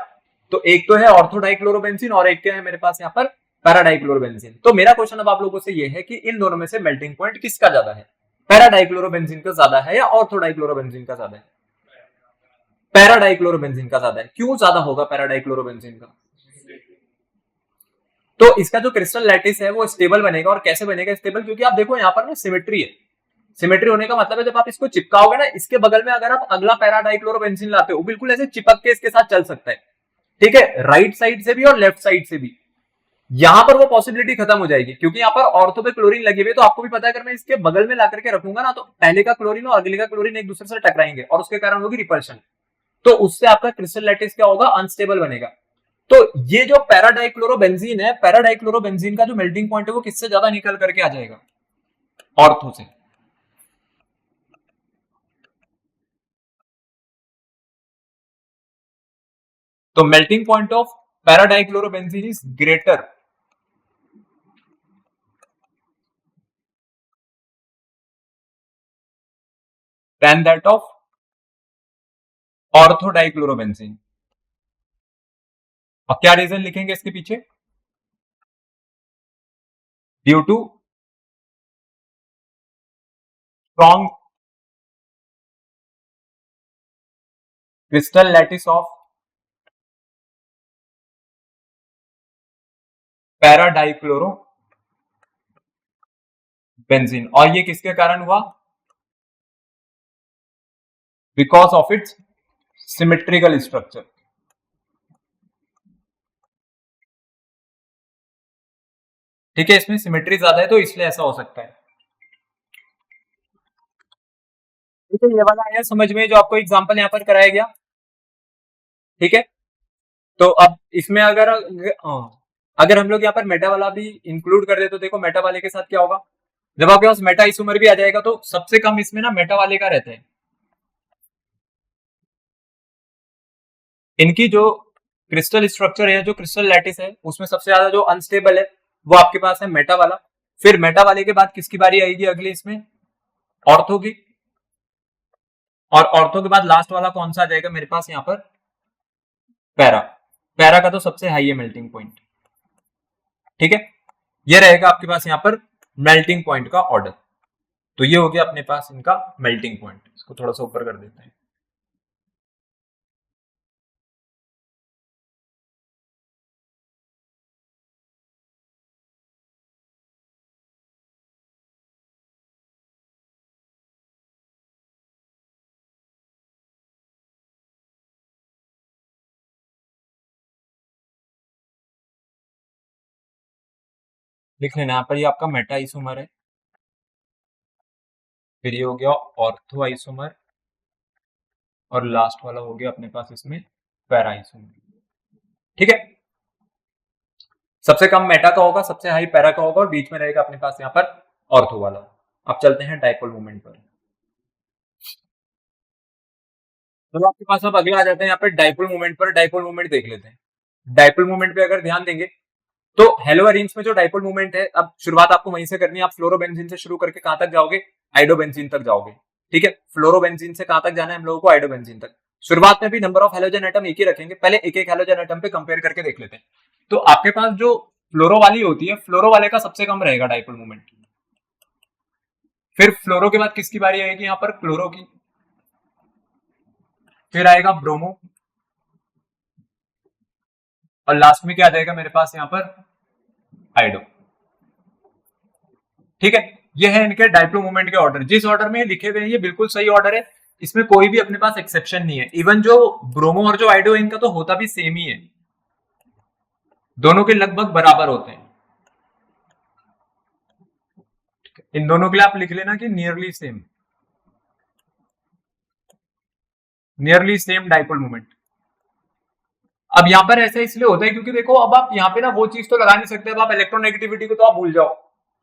A: तो एक तो है ऑर्थो डाइक्लोरोबेंजीन और एक क्या है मेरे पास यहाँ पर पैरा डाइक्लोरोबेंजीन। तो मेरा क्वेश्चन अब आप लोगों से ये है कि इन दोनों में से मेल्टिंग पॉइंट किसका ज्यादा है, पैरा डाइक्लोरोबेंजीन का ज्यादा है या ऑर्थो डाइक्लोरोबेंजीन का ज्यादा है, पैरा डाइक्लोरोबेंजीन का ज्यादा है। क्यों ज्यादा होगा पैरा डाइक्लोरोबेंजीन का, तो इसका जो क्रिस्टल लैटिस है वो स्टेबल बनेगा। और कैसे बनेगा स्टेबल, क्योंकि आप देखो यहाँ पर ना सिमेट्री है। सिमेट्री होने का मतलब है जब आप इसको चिपकाओगे ना, इसके बगल में अगर आप अगला पैरा डाइक्लोरोबेंजीन लाते हो, बिल्कुल ऐसे चिपक के इसके साथ चल सकता है। ठीक है, राइट साइड से भी और लेफ्ट साइड से भी। यहां पर वो पॉसिबिलिटी खत्म हो जाएगी, क्योंकि यहाँ पर ऑर्थो पे क्लोरीन लगी हुई है। तो आपको भी पता है अगर मैं इसके बगल में ला करके रखूंगा ना, तो पहले का क्लोरीन और अगले का क्लोरीन एक दूसरे से टकराएंगे और उसके कारण होगी रिपल्शन। तो उससे आपका क्रिस्टल लैटिस क्या होगा, अनस्टेबल बनेगा। तो ये जो पैराडाइक्लोरोबेंजीन है, पैराडाइक्लोरोबेंजीन का जो मेल्टिंग पॉइंट है वो किससे ज्यादा निकल करके आ जाएगा? ऑर्थो से। तो melting point of paradichlorobenzene is greater than that of orthodichlorobenzene. और क्या रीजन लिखेंगे इसके पीछे? Due to strong crystal lattice of paradichlorobenzene. और ये किसके कारण हुआ? Because of its symmetrical structure. ठीक है, इसमें सिमेट्री ज्यादा है तो इसलिए ऐसा हो सकता है। ठीक है, ये वाला आया समझ में जो आपको एग्जांपल यहां पर कराया गया। ठीक है, तो अब इसमें अगर हम लोग यहाँ पर मेटा वाला भी इंक्लूड कर दे तो देखो मेटा वाले के साथ क्या होगा। जब आपके पास मेटा आइसोमर भी आ जाएगा तो सबसे कम इसमें ना मेटा वाले का रहता है। इनकी जो क्रिस्टल स्ट्रक्चर है, जो क्रिस्टल लैटिस है, उसमें सबसे ज्यादा जो अनस्टेबल है वो आपके पास है मेटा वाला। फिर मेटा वाले के बाद किसकी बारी आएगी अगली इसमें? ऑर्थो की। और ऑर्थो के बाद लास्ट वाला कौन सा आ जाएगा मेरे पास यहाँ पर? पैरा। पैरा का तो सबसे हाई है मेल्टिंग पॉइंट। ठीक है, ये रहेगा आपके पास यहाँ पर मेल्टिंग पॉइंट का ऑर्डर। तो ये हो गया अपने पास इनका मेल्टिंग पॉइंट। इसको थोड़ा सा ऊपर कर देते हैं। लिख लेना यहाँ पर, ये आपका मेटा आइसोमर है, फिर ये हो गया ऑर्थो आइसोमर, और लास्ट वाला हो गया अपने पास इसमें पैरा आइसोमर। ठीक है, सबसे कम मेटा का होगा, सबसे हाई पैरा का होगा, और बीच में रहेगा अपने पास यहाँ पर ऑर्थो वाला। अब चलते हैं डाइपोल मोमेंट पर। तो आपके पास अब अगला आ जाते हैं यहाँ पर डाइपोल मोमेंट पर। डाइपोल मोमेंट देख लेते हैं। डाइपोल मोमेंट पे अगर ध्यान देंगे तो हेलोअरीन्स में जो डाइपोल मूवमेंट है, अब शुरुआत आपको वहीं से करनी है। आप फ्लोरोबेंजीन से शुरू करके कहां तक जाओगे? आइडोबेंजीन तक जाओगे। ठीक है, फ्लोरोबेंजीन से कहां तक जाना है हम लोगों को? आइडोबेंजीन तक। शुरुआत में भी नंबर ऑफ हेलोजन एटम एक ही रखेंगे, पहले एक एक हेलोजन एटम पे कंपेयर करके देख लेते हैं। तो आपके पास जो फ्लोरो वाली होती है, फ्लोरो वाले का सबसे कम रहेगा डाइपोल मूवमेंट। फिर फ्लोरो के बाद किसकी बारी आएगी यहाँ पर? क्लोरो की। फिर आएगा ब्रोमो, और लास्ट में क्या आ जाएगा मेरे पास यहाँ पर? आइडो। ठीक है, ये है इनके डाइपोल मोमेंट के ऑर्डर। जिस ऑर्डर में लिखे हुए हैं ये बिल्कुल सही ऑर्डर है, इसमें कोई भी अपने पास एक्सेप्शन नहीं है। इवन जो ब्रोमो और जो आइडो है इनका तो होता भी सेम ही है, दोनों के लगभग बराबर होते हैं। इन दोनों के लिए आप लिख लेना कि नियरली सेम डाइपोल मोमेंट। अब यहां पर ऐसा इसलिए होता है क्योंकि देखो, अब आप यहाँ पे ना वो चीज तो लगा नहीं सकते। अब आप इलेक्ट्रोनेगेटिविटी को तो आप भूल जाओ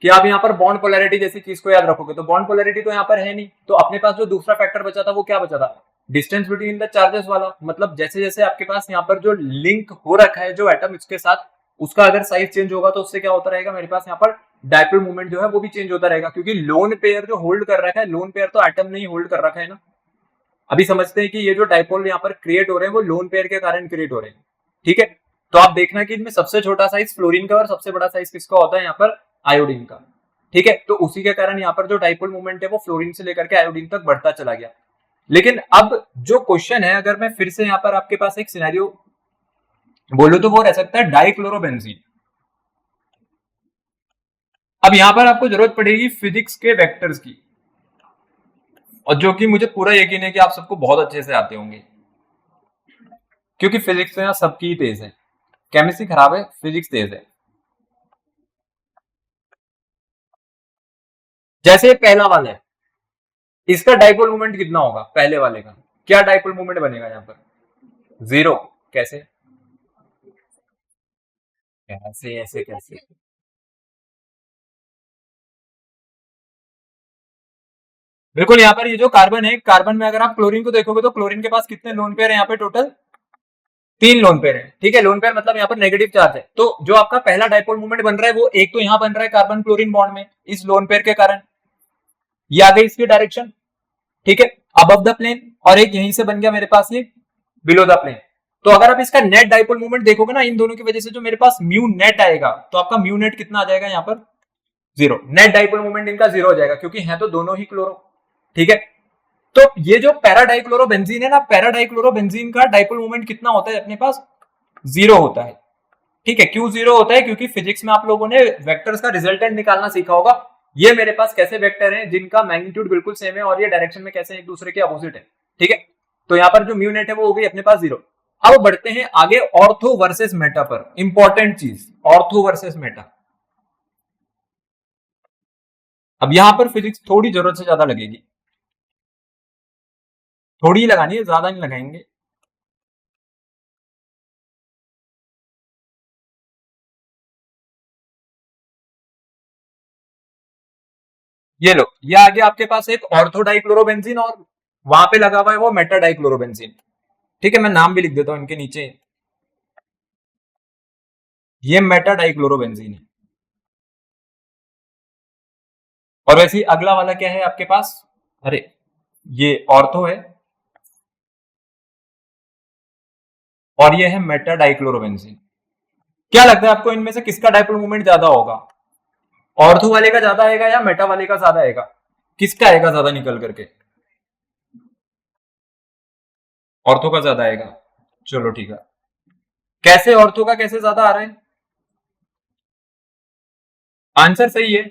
A: कि आप यहाँ पर बॉन्ड पोलैरिटी जैसी चीज को याद रखोगे, तो बॉन्ड पोलैरिटी तो यहाँ पर है नहीं। तो अपने पास जो दूसरा फैक्टर बचा था वो क्या बचा था? डिस्टेंस बिटवीन द चार्जेस वाला। मतलब जैसे जैसे आपके पास यहाँ पर जो लिंक हो रखा है जो एटम इसके साथ, उसका अगर साइज चेंज होगा तो उससे क्या होता रहेगा मेरे पास यहाँ पर? डाइपोल मूवमेंट जो है वो भी चेंज होता रहेगा, क्योंकि लोन पेयर जो होल्ड कर रखा है, लोन पेयर तो एटम नहीं होल्ड कर रखा है ना। अभी समझते हैं कि ये जो डाइपोल यहाँ पर क्रिएट हो रहे हैं वो लोन पेयर के कारण क्रिएट हो रहे हैं। ठीक है, तो आप देखना कि इनमें सबसे छोटा साइज फ्लोरीन का और सबसे बड़ा साइज किसका होता है यहाँ पर? आयोडीन का। ठीक है, तो उसी के कारण यहाँ पर जो डाइपोल मूवमेंट है वो फ्लोरीन से लेकर के आयोडीन तक बढ़ता चला गया। लेकिन अब जो क्वेश्चन है, अगर मैं फिर से यहाँ पर आपके पास एक सिनेरियो बोलूं तो वो रह सकता है डाइक्लोरोबेंजीन। अब यहां पर आपको जरूरत पड़ेगी फिजिक्स के वेक्टर्स की, और जो कि मुझे पूरा यकीन है कि आप सबको बहुत अच्छे से आते होंगे, क्योंकि फिजिक्स तो यहाँ सबकी तेज है। केमिस्ट्री खराब है, फिजिक्स तेज है। जैसे पहला वाला है, इसका डाइपोल मोमेंट कितना होगा? पहले वाले का क्या डाइपोल मोमेंट बनेगा यहाँ पर? 0। कैसे? कैसे ऐसे कैसे? बिल्कुल, यहाँ पर ये जो कार्बन है, कार्बन में अगर आप क्लोरीन को देखोगे तो क्लोरीन के पास कितने लोन पेयर है यहाँ पे टोटल? 3 लोन पेयर है। ठीक है, लोन पेयर मतलब यहाँ पर नेगेटिव चार्ज है। तो जो आपका पहला डाइपोल मूवमेंट बन रहा है वो एक तो यहाँ बन रहा है कार्बन क्लोरीन बॉन्ड में इस लोन पेयर के कारण, ये आ गई इसकी डायरेक्शन। ठीक है, अबव द प्लेन, और एक यहीं से बन गया मेरे पास ये बिलो द प्लेन। तो अगर आप इसका नेट डाइपोल मूवमेंट देखोगे ना, इन दोनों की वजह से जो मेरे पास म्यू नेट आएगा, तो आपका म्यू नेट कितना आ जाएगा यहाँ पर? 0। नेट डाइपोल मूवमेंट इनका 0 हो जाएगा क्योंकि है तो दोनों ही क्लोरो। ठीक है, तो ये जो पैराडाइक्लोरोबेंजीन है ना, पैराडाइक्लोरोबेंजीन का डाइपोल मूवमेंट कितना होता है अपने पास? 0 होता है। ठीक है, क्यों 0 होता है? क्योंकि फिजिक्स में आप लोगों ने वेक्टर्स का रिजल्टेंट निकालना सीखा होगा। ये मेरे पास कैसे वेक्टर हैं जिनका मैग्नीट्यूड बिल्कुल सेम है और ये डायरेक्शन में कैसे एक दूसरे के अपोजिट है। ठीक है, तो यहाँ पर जो म्यू नेट है वो हो गई अपने पास 0। अब बढ़ते हैं आगे ऑर्थो वर्सेस मेटा पर। इंपॉर्टेंट चीज, ऑर्थो वर्सेस मेटा। अब यहां पर फिजिक्स थोड़ी जरूरत से ज्यादा लगेगी, थोड़ी ही लगानी है, ज्यादा नहीं लगाएंगे। ये लो, ये आगे आपके पास एक ऑर्थो डाइक्लोरोबेंजीन और वहां पे लगा हुआ है वो मेटा डाइक्लोरोबेंजीन। ठीक है, मैं नाम भी लिख देता हूं इनके नीचे, ये मेटा डाइक्लोरोबेंजीन है। और वैसे ही अगला वाला क्या है आपके पास? अरे, ये ऑर्थो है और ये है मेटा डाइक्लोरोबेंजीन। क्या लगता है आपको इनमें से किसका डाइपोल मूवमेंट ज्यादा होगा? ऑर्थो वाले का ज्यादा आएगा या मेटा वाले का ज्यादा आएगा? किसका आएगा ज्यादा निकल करके? ऑर्थो का ज्यादा आएगा। चलो ठीक है, कैसे ऑर्थो का कैसे ज्यादा आ रहा है? आंसर सही है,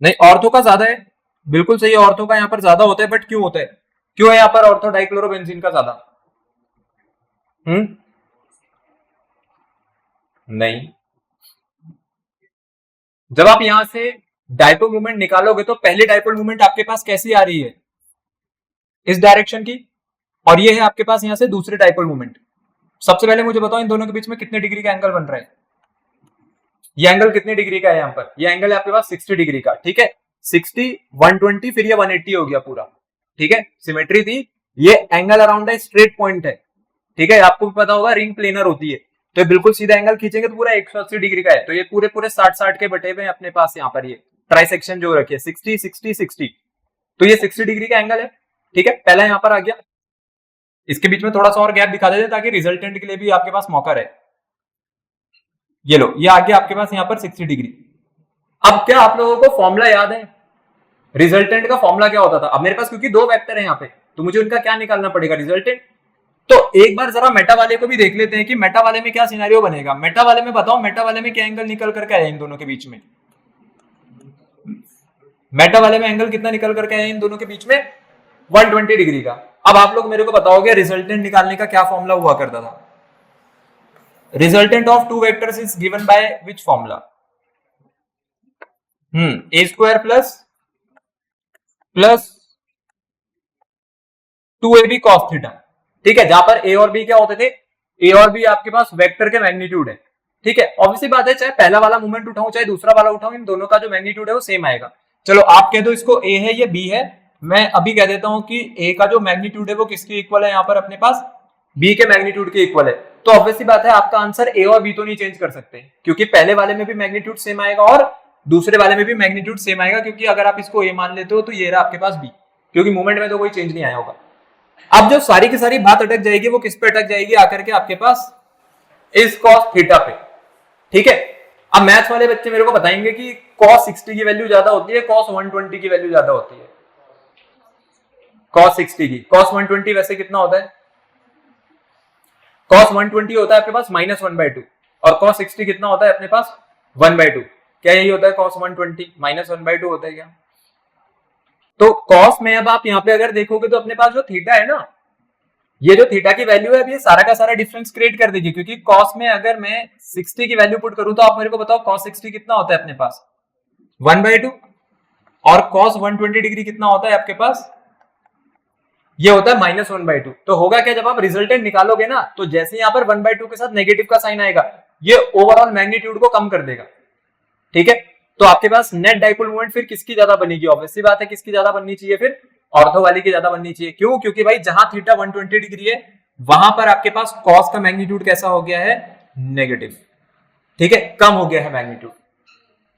A: नहीं ऑर्थो का ज्यादा है, बिल्कुल सही है, ऑर्थो का यहाँ पर ज्यादा होता है। बट क्यों होता है, क्यों है यहाँ पर ऑर्थो डाइक्लोरोबेंजीन का ज्यादा? नहीं, जब आप यहां से डाइपोल मूवमेंट निकालोगे तो पहली डाइपोल मूवमेंट आपके पास कैसी आ रही है? इस डायरेक्शन की। और ये है आपके पास यहां से दूसरे डाइपोल मूवमेंट। सबसे पहले मुझे बताओ इन दोनों के बीच में कितने डिग्री का एंगल बन रहा है? ये एंगल कितने डिग्री का है यहाँ पर? ये एंगल है आपके पास 60 डिग्री का। ठीक है, 60, 120, फिर ये 180 हो गया पूरा। ठीक है, सिमेट्री थी। ये एंगल अराउंड है, स्ट्रेट पॉइंट है। ठीक है, आपको भी पता होगा रिंग प्लेनर होती है, तो बिल्कुल सीधा एंगल खींचेंगे तो पूरा 180 डिग्री का है। तो ये पूरे पूरे 60-60 के बटे हुए अपने पास यहाँ पर, ये ट्राइसेक्शन जो रखिए 60, 60, 60। तो ये 60 डिग्री का एंगल है। ठीक है, पहला यहाँ पर आ गया। इसके बीच में थोड़ा सा और गैप दिखा देते ताकि रिजल्टेंट के लिए भी आपके पास मौका रहे। ये लो, ये आ गया आपके पास यहाँ पर 60 डिग्री। अब क्या आप लोगों को फॉर्मूला याद है? रिजल्टेंट का फॉर्मूला क्या होता था? अब मेरे पास क्योंकि दो वेक्टर है यहाँ पे, तो मुझे उनका क्या निकालना पड़ेगा? रिजल्टेंट। तो एक बार जरा मेटा वाले को भी देख लेते हैं कि मेटा वाले में क्या सिनेरियो बनेगा। मेटा वाले में बताओ, मेटा वाले में क्या एंगल निकल करके आया इन दोनों के बीच में? मेटा वाले में एंगल कितना निकल करके आया इन दोनों के बीच में? 120 डिग्री का। अब आप लोग मेरे को बताओगे रिजल्टेंट निकालने का क्या फॉर्मूला हुआ करता था? Resultant of two vectors is given by which formula? A square plus plus 2ab cos theta. ठीक है, जहां पर ए और बी क्या होते थे? ए और बी आपके पास वेक्टर के मैग्नीट्यूड है। ठीक है, ऑब्वियसली बात है, चाहे पहला वाला मूवमेंट उठाऊं चाहे दूसरा वाला उठाऊं, इन दोनों का जो मैग्नीट्यूड है वो सेम आएगा। चलो आप कह दो इसको ए है, ये बी है। मैं अभी कह देता हूं कि ए का जो मैग्नीट्यूड है वो किसके इक्वल है यहाँ पर अपने पास? बी के मैग्नीट्यूड के इक्वल है। तो ऑब्वियसली बात है, आपका आंसर ए और बी तो नहीं चेंज कर सकते, क्योंकि पहले वाले में भी मैग्नीट्यूड सेम आएगा और दूसरे वाले में भी मैग्नीट्यूड सेम आएगा। क्योंकि अगर आप इसको ए मान लेते हो तो ये रहा आपके पास बी, क्योंकि मूवमेंट में तो कोई चेंज नहीं आया होगा। अब जो सारी की सारी बात अटक जाएगी वो किस पे अटक जाएगी आकर के? आपके पास इस cos थीटा पे। ठीक है, अब मैथ्स वाले बच्चे मेरे को बताएंगे कि cos 60 की वैल्यू ज्यादा होती है, cos 120 की वैल्यू ज्यादा होती है? cos 60 की, cos 120 वैसे कितना होता है? cos 120 होता है आपके पास -1/2 और cos 60 कितना होता है अपने पास? 1/2। क्या यही होता है cos 120? -1/2 होता है क्या? तो cos में अब आप यहां पे अगर देखोगे तो अपने पास जो थीटा है ना, ये जो थीटा की वैल्यू है, अब ये सारा का सारा डिफरेंस क्रिएट कर देगी। क्योंकि cos में अगर मैं 60 की वैल्यू पुट करूं तो आप मेरे को बताओ cos 60 कितना होता है अपने पास? 1/2। और cos 120 डिग्री कितना होता है आपके पास? ये होता है -1/2। तो होगा क्या, जब आप रिजल्टेंट निकालोगे ना, तो जैसे यहाँ पर 1/2 के साथ नेगेटिव का साइन आएगा, ये ओवरऑल मैग्नीट्यूड को कम कर देगा। ठीक है, तो आपके पास नेट डाइपोल मोमेंट फिर किसकी ज्यादा बनेगी? ऑब्वियसली बात है किसकी ज्यादा बननी चाहिए, फिर ऑर्थो वाली की ज्यादा बननी चाहिए। क्यों? क्योंकि भाई जहां थीटा 120 डिग्री है वहां पर आपके पास कॉस का मैग्नीट्यूड कैसा हो गया है? नेगेटिव। ठीक है, कम हो गया है मैग्नीट्यूड।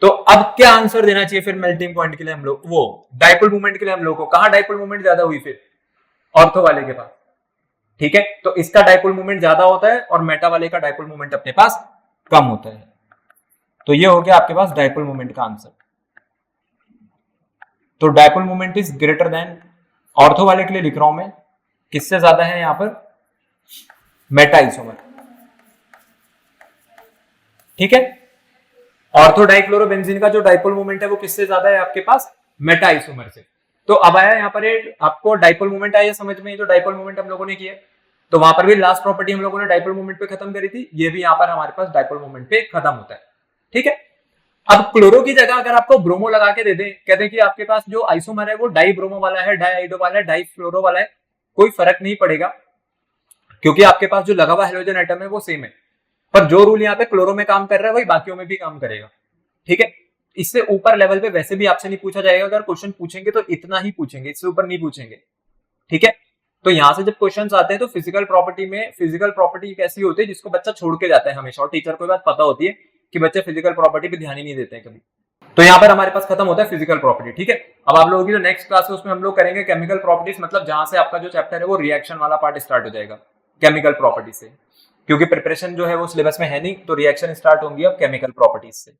A: तो अब क्या आंसर देना चाहिए फिर मेल्टिंग पॉइंट के लिए हम लोग, वो डाइपोल मोमेंट के लिए हम लोग को? कहां डाइपोल मोमेंट ज्यादा हुई? फिर ऑर्थो वाले के पास। ठीक है, तो इसका डाइपोल मोमेंट ज्यादा होता है और मेटा वाले का डाइपोल मोमेंट अपने पास कम होता है। तो ये हो गया आपके पास डाइपोल मोमेंट का आंसर। तो dipole moment is greater then, ortho वाले के लिए लिख रहा हूं मैं, किससे ज्यादा है यहां पर? Meta isomer. ठीक है, ऑर्थो डाइक्लोरोबेंजीन का जो डाइपोल मोमेंट है वो किससे ज्यादा है आपके पास? मेटा आइसोमर से। तो अब आया यहाँ पर आपको डाइपोल मोमेंट आया समझ में, जो डाइपोल मोमेंट हम लोगों ने किया। तो वहां पर भी लास्ट प्रॉपर्टी हम लोगों ने डाइपोल मोमेंट पे खत्म करी थी, ये भी यहाँ पर हमारे पास डाइपोल मोमेंट पे खत्म होता है। ठीक है, अब क्लोरो की जगह अगर आपको ब्रोमो लगा के दे दें, कहते हैं कि आपके पास जो आइसोमर है वो डाई ब्रोमो वाला है, डाई आइडो वाला है, डाई फ्लोरो वाला है, कोई फर्क नहीं पड़ेगा क्योंकि आपके पास जो लगा हुआ हाइड्रोजन एटम है वो सेम है। पर जो रूल यहाँ पे क्लोरो में काम कर रहा है वही बाकियों में भी काम करेगा। ठीक है, इससे ऊपर लेवल पे वैसे भी आपसे नहीं पूछा जाएगा, अगर क्वेश्चन पूछेंगे तो इतना ही पूछेंगे, इससे ऊपर नहीं पूछेंगे। ठीक है, तो यहां से जब क्वेश्चंस आते हैं तो फिजिकल प्रॉपर्टी में, फिजिकल प्रॉपर्टी कैसी होती है जिसको बच्चा छोड़ के जाता है हमेशा, और टीचर को बात पता होती है कि बच्चे फिजिकल प्रॉपर्टी पे ध्यान ही नहीं देते हैं कभी। तो यहाँ पर हमारे पास खत्म होता है फिजिकल प्रॉपर्टी। ठीक है, अब आप लोगों की जो नेक्स्ट क्लास है उसमें हम लोग करेंगे केमिकल प्रॉपर्टीज, मतलब जहां से आपका जो चैप्टर है वो रिएक्शन वाला पार्ट स्टार्ट हो जाएगा केमिकल प्रॉपर्टी से, क्योंकि प्रिपरेशन जो है वो सिलेबस में है नहीं, तो रिएक्शन स्टार्ट होंगी अब केमिकल प्रॉपर्टीज से।